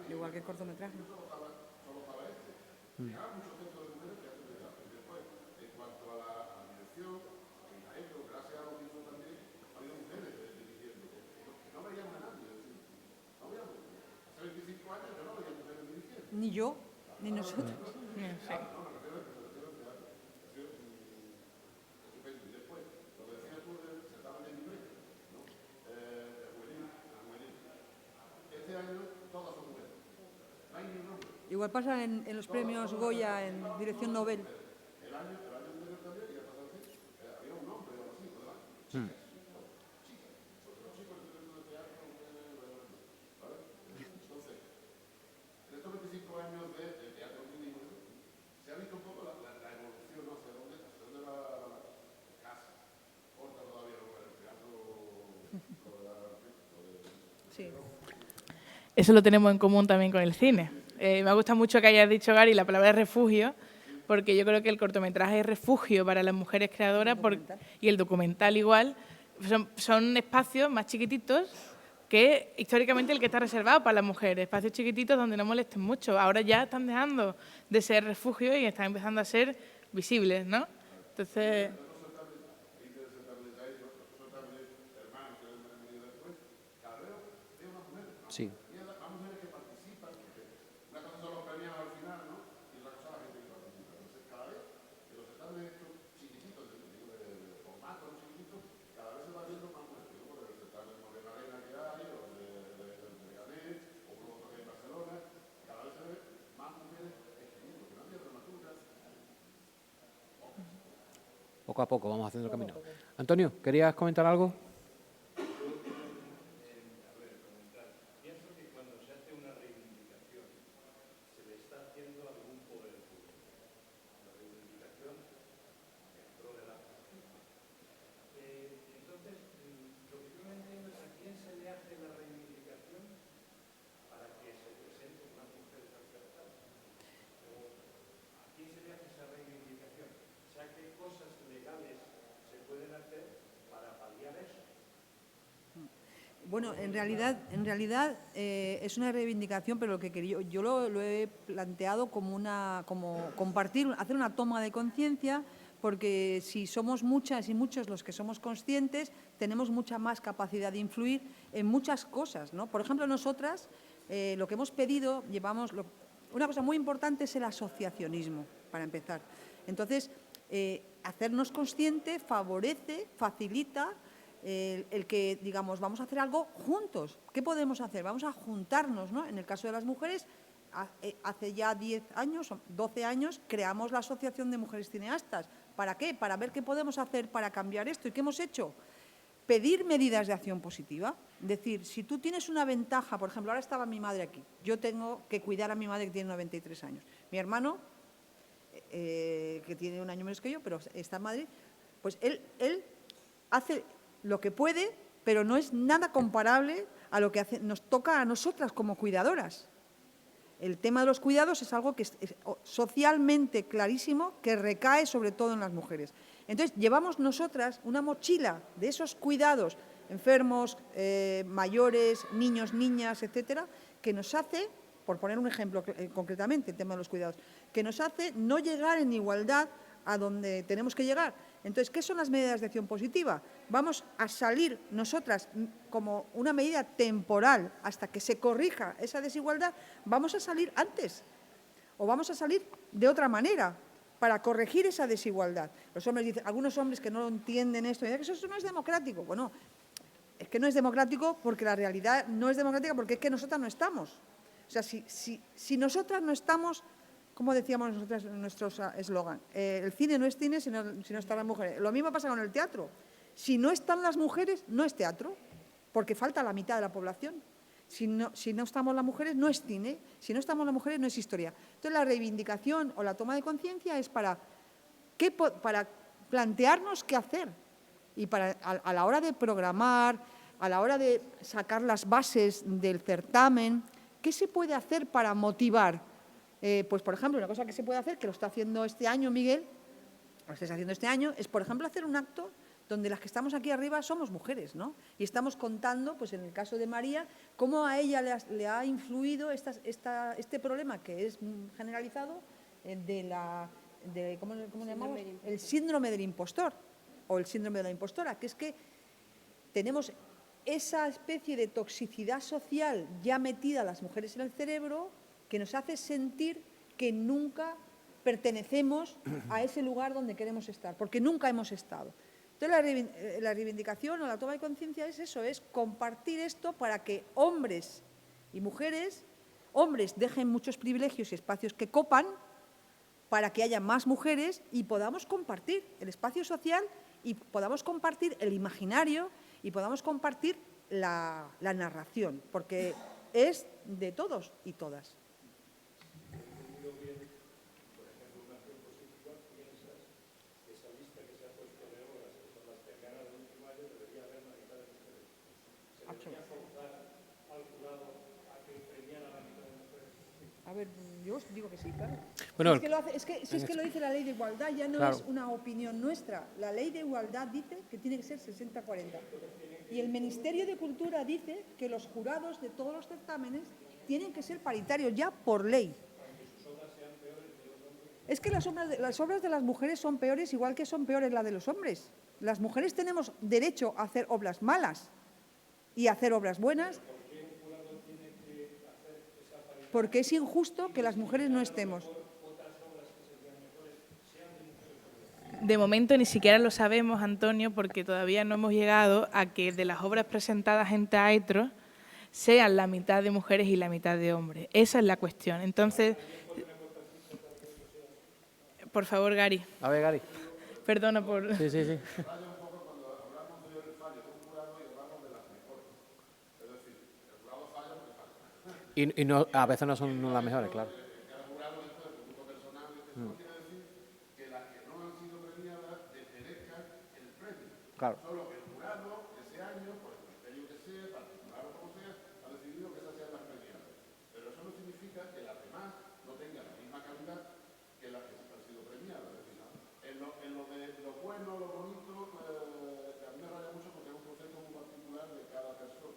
Igual que el cortometraje. Ni yo, ni nosotros. Sí. Igual pasa en los premios Goya en dirección Nobel. Sí. Eso lo tenemos en común también con el cine. Me gusta mucho que hayas dicho, Gary, la palabra refugio, porque yo creo que el cortometraje es refugio para las mujeres creadoras y el documental igual. Son espacios más chiquititos que históricamente el que está reservado para las mujeres, espacios chiquititos donde no molesten mucho. Ahora ya están dejando de ser refugio y están empezando a ser visibles, ¿no? Entonces... Sí. Poco a poco vamos haciendo el camino. Antonio, ¿querías comentar algo? Bueno, en realidad es una reivindicación, pero lo que quería, yo lo he planteado como compartir, hacer una toma de conciencia, porque si somos muchas y muchos los que somos conscientes, tenemos mucha más capacidad de influir en muchas cosas, ¿no? Por ejemplo, nosotras, lo que hemos pedido, una cosa muy importante es el asociacionismo, para empezar. Entonces, hacernos consciente favorece, facilita el que, digamos, vamos a hacer algo juntos. ¿Qué podemos hacer? Vamos a juntarnos, ¿no? En el caso de las mujeres, hace ya 10 años, 12 años, creamos la Asociación de Mujeres Cineastas. ¿Para qué? Para ver qué podemos hacer para cambiar esto. ¿Y qué hemos hecho? Pedir medidas de acción positiva. Es decir, si tú tienes una ventaja, por ejemplo, ahora estaba mi madre aquí. Yo tengo que cuidar a mi madre que tiene 93 años. Mi hermano, que tiene un año menos que yo, pero está en Madrid, pues él hace lo que puede, pero no es nada comparable a lo que nos toca a nosotras como cuidadoras. El tema de los cuidados es algo que es socialmente clarísimo, que recae sobre todo en las mujeres. Entonces, llevamos nosotras una mochila de esos cuidados, enfermos, mayores, niños, niñas, etcétera, que nos hace, por poner un ejemplo concretamente, el tema de los cuidados, que nos hace no llegar en igualdad a donde tenemos que llegar. Entonces, ¿qué son las medidas de acción positiva? Vamos a salir nosotras como una medida temporal hasta que se corrija esa desigualdad, vamos a salir antes o vamos a salir de otra manera para corregir esa desigualdad. Los hombres dicen, algunos hombres que no entienden esto, dicen que eso no es democrático. Bueno, es que no es democrático porque la realidad no es democrática porque es que nosotras no estamos. O sea, si nosotras no estamos, como decíamos nosotros en nuestro eslogan, el cine no es cine si no están las mujeres. Lo mismo pasa con el teatro. Si no están las mujeres, no es teatro, porque falta la mitad de la población. Si no estamos las mujeres, no es cine. Si no estamos las mujeres, no es historia. Entonces, la reivindicación o la toma de conciencia es para plantearnos qué hacer y a la hora de programar, a la hora de sacar las bases del certamen, ¿qué se puede hacer para motivar? Pues, por ejemplo, una cosa que se puede hacer, que lo está haciendo este año Miguel, lo estáis haciendo este año, es, por ejemplo, hacer un acto donde las que estamos aquí arriba somos mujeres, ¿no? Y estamos contando, pues en el caso de María, cómo a ella le ha influido este problema que es generalizado ¿cómo le llamamos? El síndrome del impostor o el síndrome de la impostora, que es que tenemos esa especie de toxicidad social ya metida a las mujeres en el cerebro que nos hace sentir que nunca pertenecemos a ese lugar donde queremos estar, porque nunca hemos estado. Entonces, la reivindicación o la toma de conciencia es eso, es compartir esto para que hombres y mujeres, hombres dejen muchos privilegios y espacios que copan, para que haya más mujeres y podamos compartir el espacio social y podamos compartir el imaginario y podamos compartir la narración, porque es de todos y todas. A ver, yo os digo que sí, claro. Bueno, es que lo dice la ley de igualdad, ya no claro. es una opinión nuestra. La ley de igualdad dice que tiene que ser 60-40. Y el Ministerio de Cultura dice que los jurados de todos los certámenes tienen que ser paritarios ya por ley. Es que las obras de las mujeres son peores, igual que son peores las de los hombres. Las mujeres tenemos derecho a hacer obras malas y a hacer obras buenas. Porque es injusto que las mujeres no estemos. De momento ni siquiera lo sabemos, Antonio, porque todavía no hemos llegado a que de las obras presentadas en teatro sean la mitad de mujeres y la mitad de hombres. Esa es la cuestión. Entonces, por favor, Gary. A ver, Gary. Perdona por... Sí. Y no, a veces no son las mejores, claro. Claro. Solo que el jurado ese año, por el criterio que sea, particular o como sea, ha decidido que esas sean las premiadas. Pero eso no significa que las demás no tengan la misma calidad que las que han sido premiadas. Es decir, en lo de lo bueno, lo bonito, a mí me raya mucho porque es un concepto muy particular de cada persona.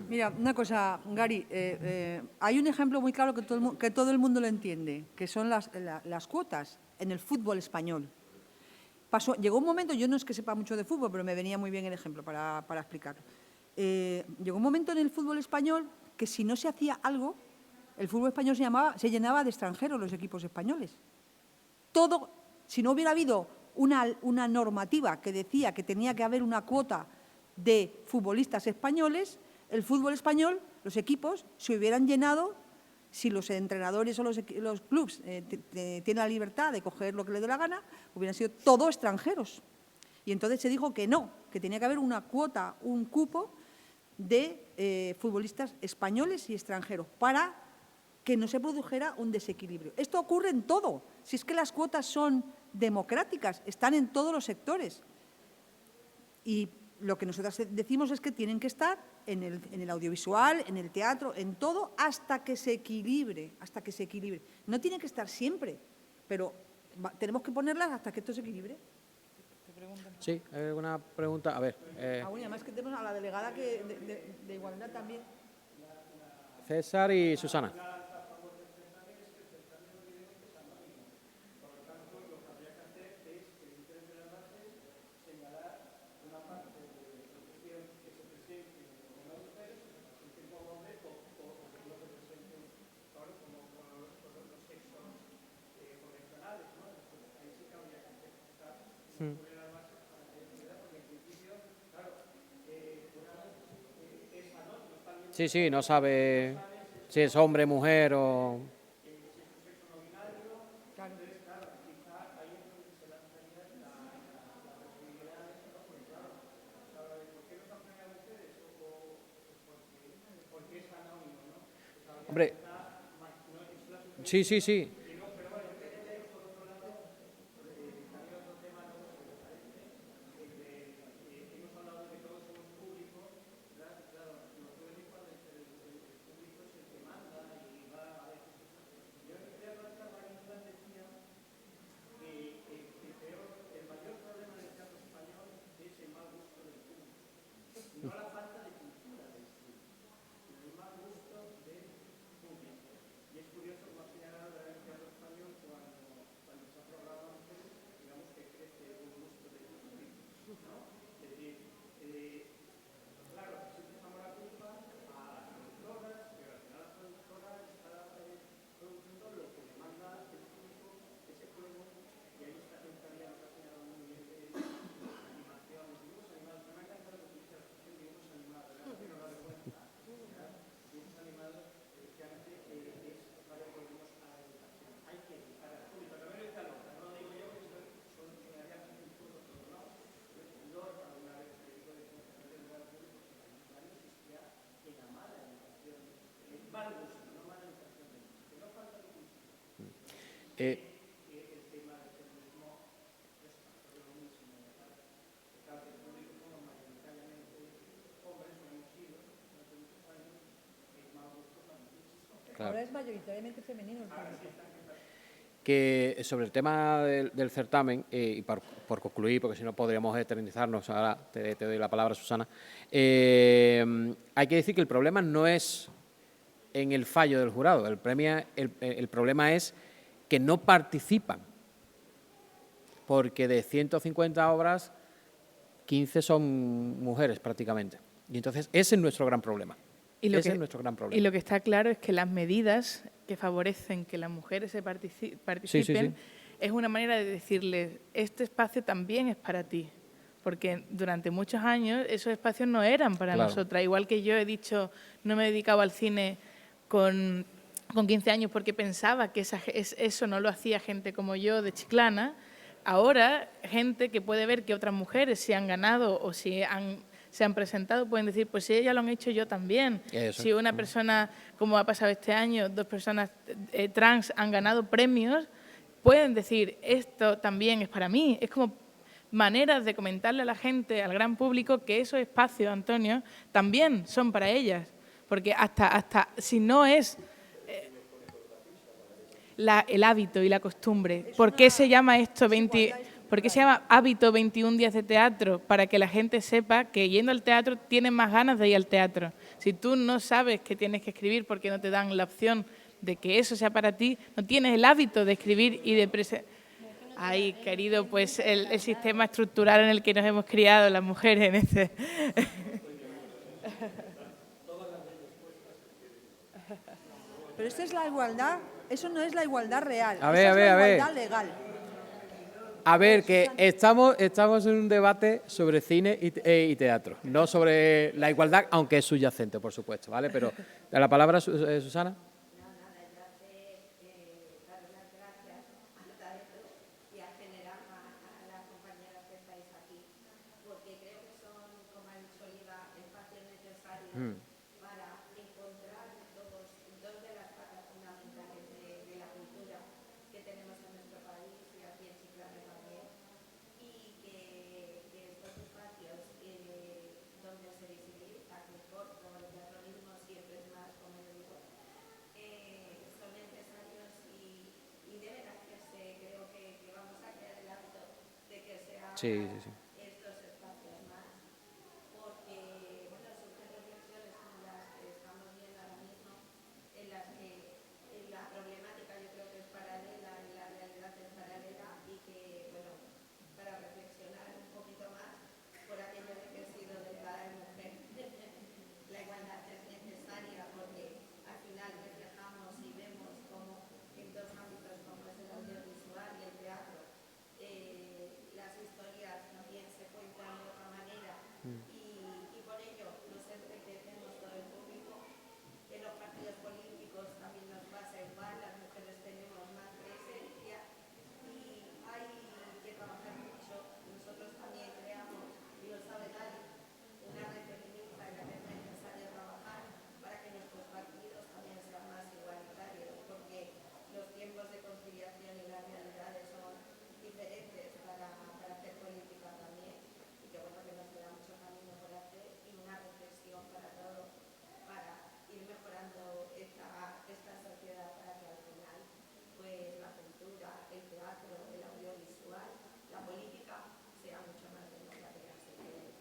Mira, una cosa, Gary, hay un ejemplo muy claro que todo el mundo lo entiende, que son las cuotas en el fútbol español. Llegó un momento, yo no es que sepa mucho de fútbol, pero me venía muy bien el ejemplo para explicarlo. Llegó un momento en el fútbol español que si no se hacía algo, el fútbol español se llenaba de extranjeros, los equipos españoles. Si no hubiera habido una normativa que decía que tenía que haber una cuota de futbolistas españoles, el fútbol español, los equipos, se hubieran llenado, si los entrenadores o los clubs tienen la libertad de coger lo que les dé la gana, hubieran sido todos extranjeros. Y entonces se dijo que no, que tenía que haber una cuota, un cupo de futbolistas españoles y extranjeros para que no se produjera un desequilibrio. Esto ocurre en todo. Si es que las cuotas son democráticas, están en todos los sectores. Y lo que nosotros decimos es que tienen que estar en el audiovisual, en el teatro, en todo, hasta que se equilibre, No tienen que estar siempre, pero tenemos que ponerlas hasta que esto se equilibre. Sí, ¿hay alguna pregunta? A ver. Además que tenemos a la delegada de Igualdad también. César y Susana. Sí, sí, no sabe si es hombre, mujer o... Hombre, sí, sí, sí. Claro. Ahora es mayoritariamente femenino el público. Que sobre el tema del certamen, y por concluir, porque si no podríamos eternizarnos, ahora te doy la palabra, Susana, hay que decir que el problema no es en el fallo del jurado, el problema es que no participan, porque de 150 obras, 15 son mujeres prácticamente. Y entonces ese es nuestro gran problema. Y lo que está claro es que las medidas que favorecen que las mujeres participen es una manera de decirles, este espacio también es para ti. Porque durante muchos años esos espacios no eran para nosotras. Igual que yo he dicho, no me he dedicado al cine con 15 años porque pensaba que eso no lo hacía gente como yo de Chiclana. Ahora, gente que puede ver que otras mujeres se han ganado o se han presentado, pueden decir, pues si ellas lo han hecho, yo también. Eso. Si una persona, como ha pasado este año, 2 personas trans han ganado premios, pueden decir, esto también es para mí. Es como maneras de comentarle a la gente, al gran público, que esos espacios, Antonio, también son para ellas. Porque hasta si no es el hábito y la costumbre, ¿por qué se llama esto ¿Por qué se llama hábito 21 días de teatro? Para que la gente sepa que yendo al teatro tienes más ganas de ir al teatro. Si tú no sabes que tienes que escribir porque no te dan la opción de que eso sea para ti, no tienes el hábito de escribir y de presentar. Ahí, querido, pues el sistema estructural en el que nos hemos criado las mujeres en este... Pero esta es la igualdad, eso no es la igualdad real, A ver, esa a ver, es a la ver. igualdad legal. A ver, que estamos en un debate sobre cine y teatro, no sobre la igualdad, aunque es subyacente, por supuesto, ¿vale? Pero, ¿la palabra, Susana? Para encontrar dos de las patas fundamentales de la cultura que tenemos en nuestro país y aquí en Chiclana también, y que estos espacios donde se visibiliza mejor, como el teatronismo siempre es más, como yo digo, son necesarios y deben hacerse. Creo que vamos a crear el hábito de que se hagan estos espacios más, porque bueno, surgen reflexiones como las que estamos viendo ahora mismo, en las que la problemática yo creo que es paralela y la realidad es paralela, y que, bueno, para reflexionar un poquito más por aquello de que he sido delegada de mujer, la igualdad es necesaria porque al final reflejamos y vemos como en dos ámbitos como es el audiovisual y el teatro, las historias también se cuentan de otra manera, y por ello nos enriquecemos todo el público. En los partidos políticos también nos pasa igual, las mujeres tenemos más presencia y hay que trabajar mucho. Nosotros también creamos, y lo sabe Dani, una red feminista en la que es necesario trabajar para que nuestros partidos también sean más igualitarios, porque los tiempos de conciliación y las realidades son diferentes para hacer política también, y que bueno, que nos queda mucho camino por hacer y una reflexión para todos para ir mejorando esta sociedad, para que al final pues la cultura, el teatro, el audiovisual, la política sea mucho más democrática. Así que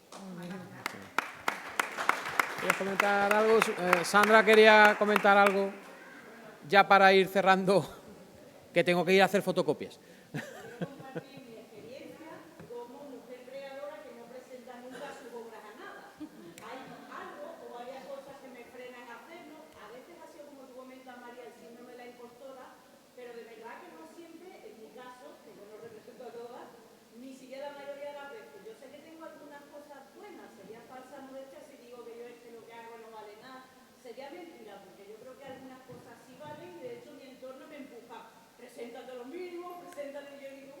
¿Quieres comentar algo? Sandra quería comentar algo ya para ir cerrando, que tengo que ir a hacer fotocopias. sería mentira, porque yo creo que algunas cosas sí valen y de hecho mi entorno me empuja. Preséntate lo mismo, preséntate, y yo digo,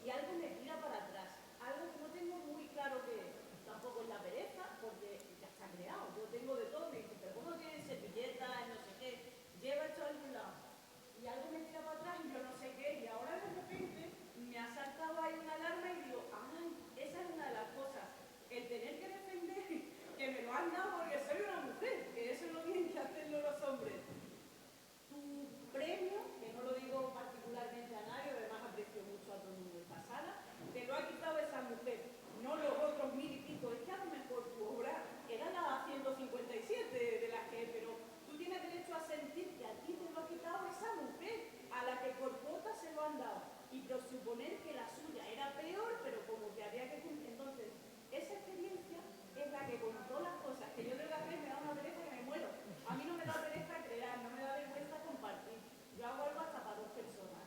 y algo me tira para atrás. Algo que no tengo muy claro que es. Tampoco es la pereza, porque ya está creado. Yo tengo de todo, me dice, pero ¿cómo tienes servilletas, no sé qué? Lleva esto a algún lado. Y algo me tira para atrás y yo no sé qué, y ahora de repente me ha saltado ahí una alarma y digo, ay, esa es una de las cosas. El tener que defender que me lo han dado porque soy una mujer, que eso no tienen que hacerlo los hombres. Tu premio, que no lo digo particularmente a nadie, además aprecio mucho a todo el mundo en esta sala, te lo ha quitado esa mujer, no los otros 1000 y pico. Es que a lo mejor tu obra era la 157 de las que, pero tú tienes derecho a sentir que a ti te lo ha quitado esa mujer, a la que por cuota se lo han dado, y presuponer que la suya era peor, pero como que había que cumplir. Entonces, esa experiencia es la que con todas las cosas que yo tengo que hacer me da una pereza que me muero. A mí no me da pereza crear, no me da vergüenza compartir. Yo hago algo hasta para 2 personas.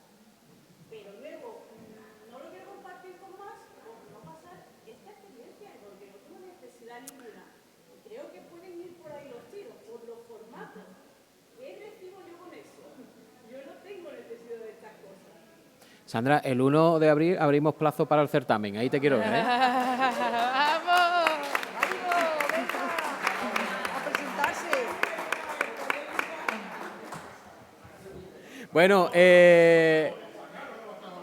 Pero luego no lo quiero compartir con más por no pasar esta experiencia, porque no tengo necesidad ninguna. Y creo que pueden ir por ahí los tiros, por los formatos. ¿Qué recibo yo con eso? Yo no tengo necesidad de estas cosas. Sandra, el 1 de abril abrimos plazo para el certamen. Ahí te quiero ver, ¿eh? ¡Vamos! A presentarse. Bueno,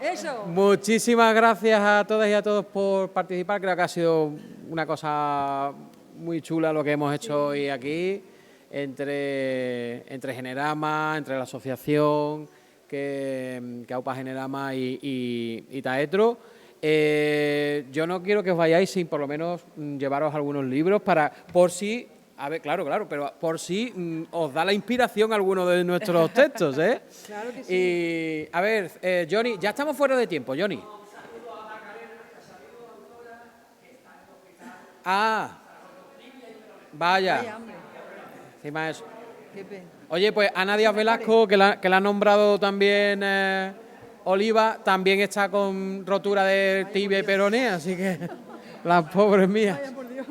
Eso. muchísimas gracias a todas y a todos por participar. Creo que ha sido una cosa muy chula lo que hemos hecho hoy aquí, entre Generama, entre la asociación que AUPA Generama y Taetro. Yo no quiero que os vayáis sin por lo menos llevaros algunos libros para, por si, a ver, claro, pero por si os da la inspiración alguno de nuestros textos, ¿eh? Claro que sí. Y, a ver, Johnny, ya estamos fuera de tiempo, Johnny. Ah, vaya. Hombre, Encima eso. qué pena. Oye, pues Ana Díaz Velasco, que la ha nombrado también Oliva, también está con rotura de tibia y peroné, así que las pobres mías. Vaya por Dios.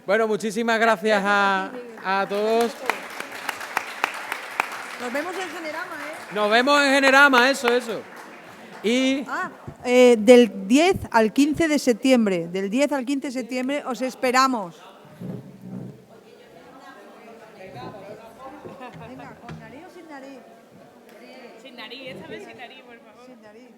Bueno, muchísimas gracias a todos. Nos vemos en Generama, ¿eh? Nos vemos en Generama, eso. Y Del 10 al 15 de septiembre. Del 10 al 15 de septiembre os esperamos. Venga, ¿con nariz o sin nariz? Sin nariz, esta vez sin nariz, por favor. Sin nariz.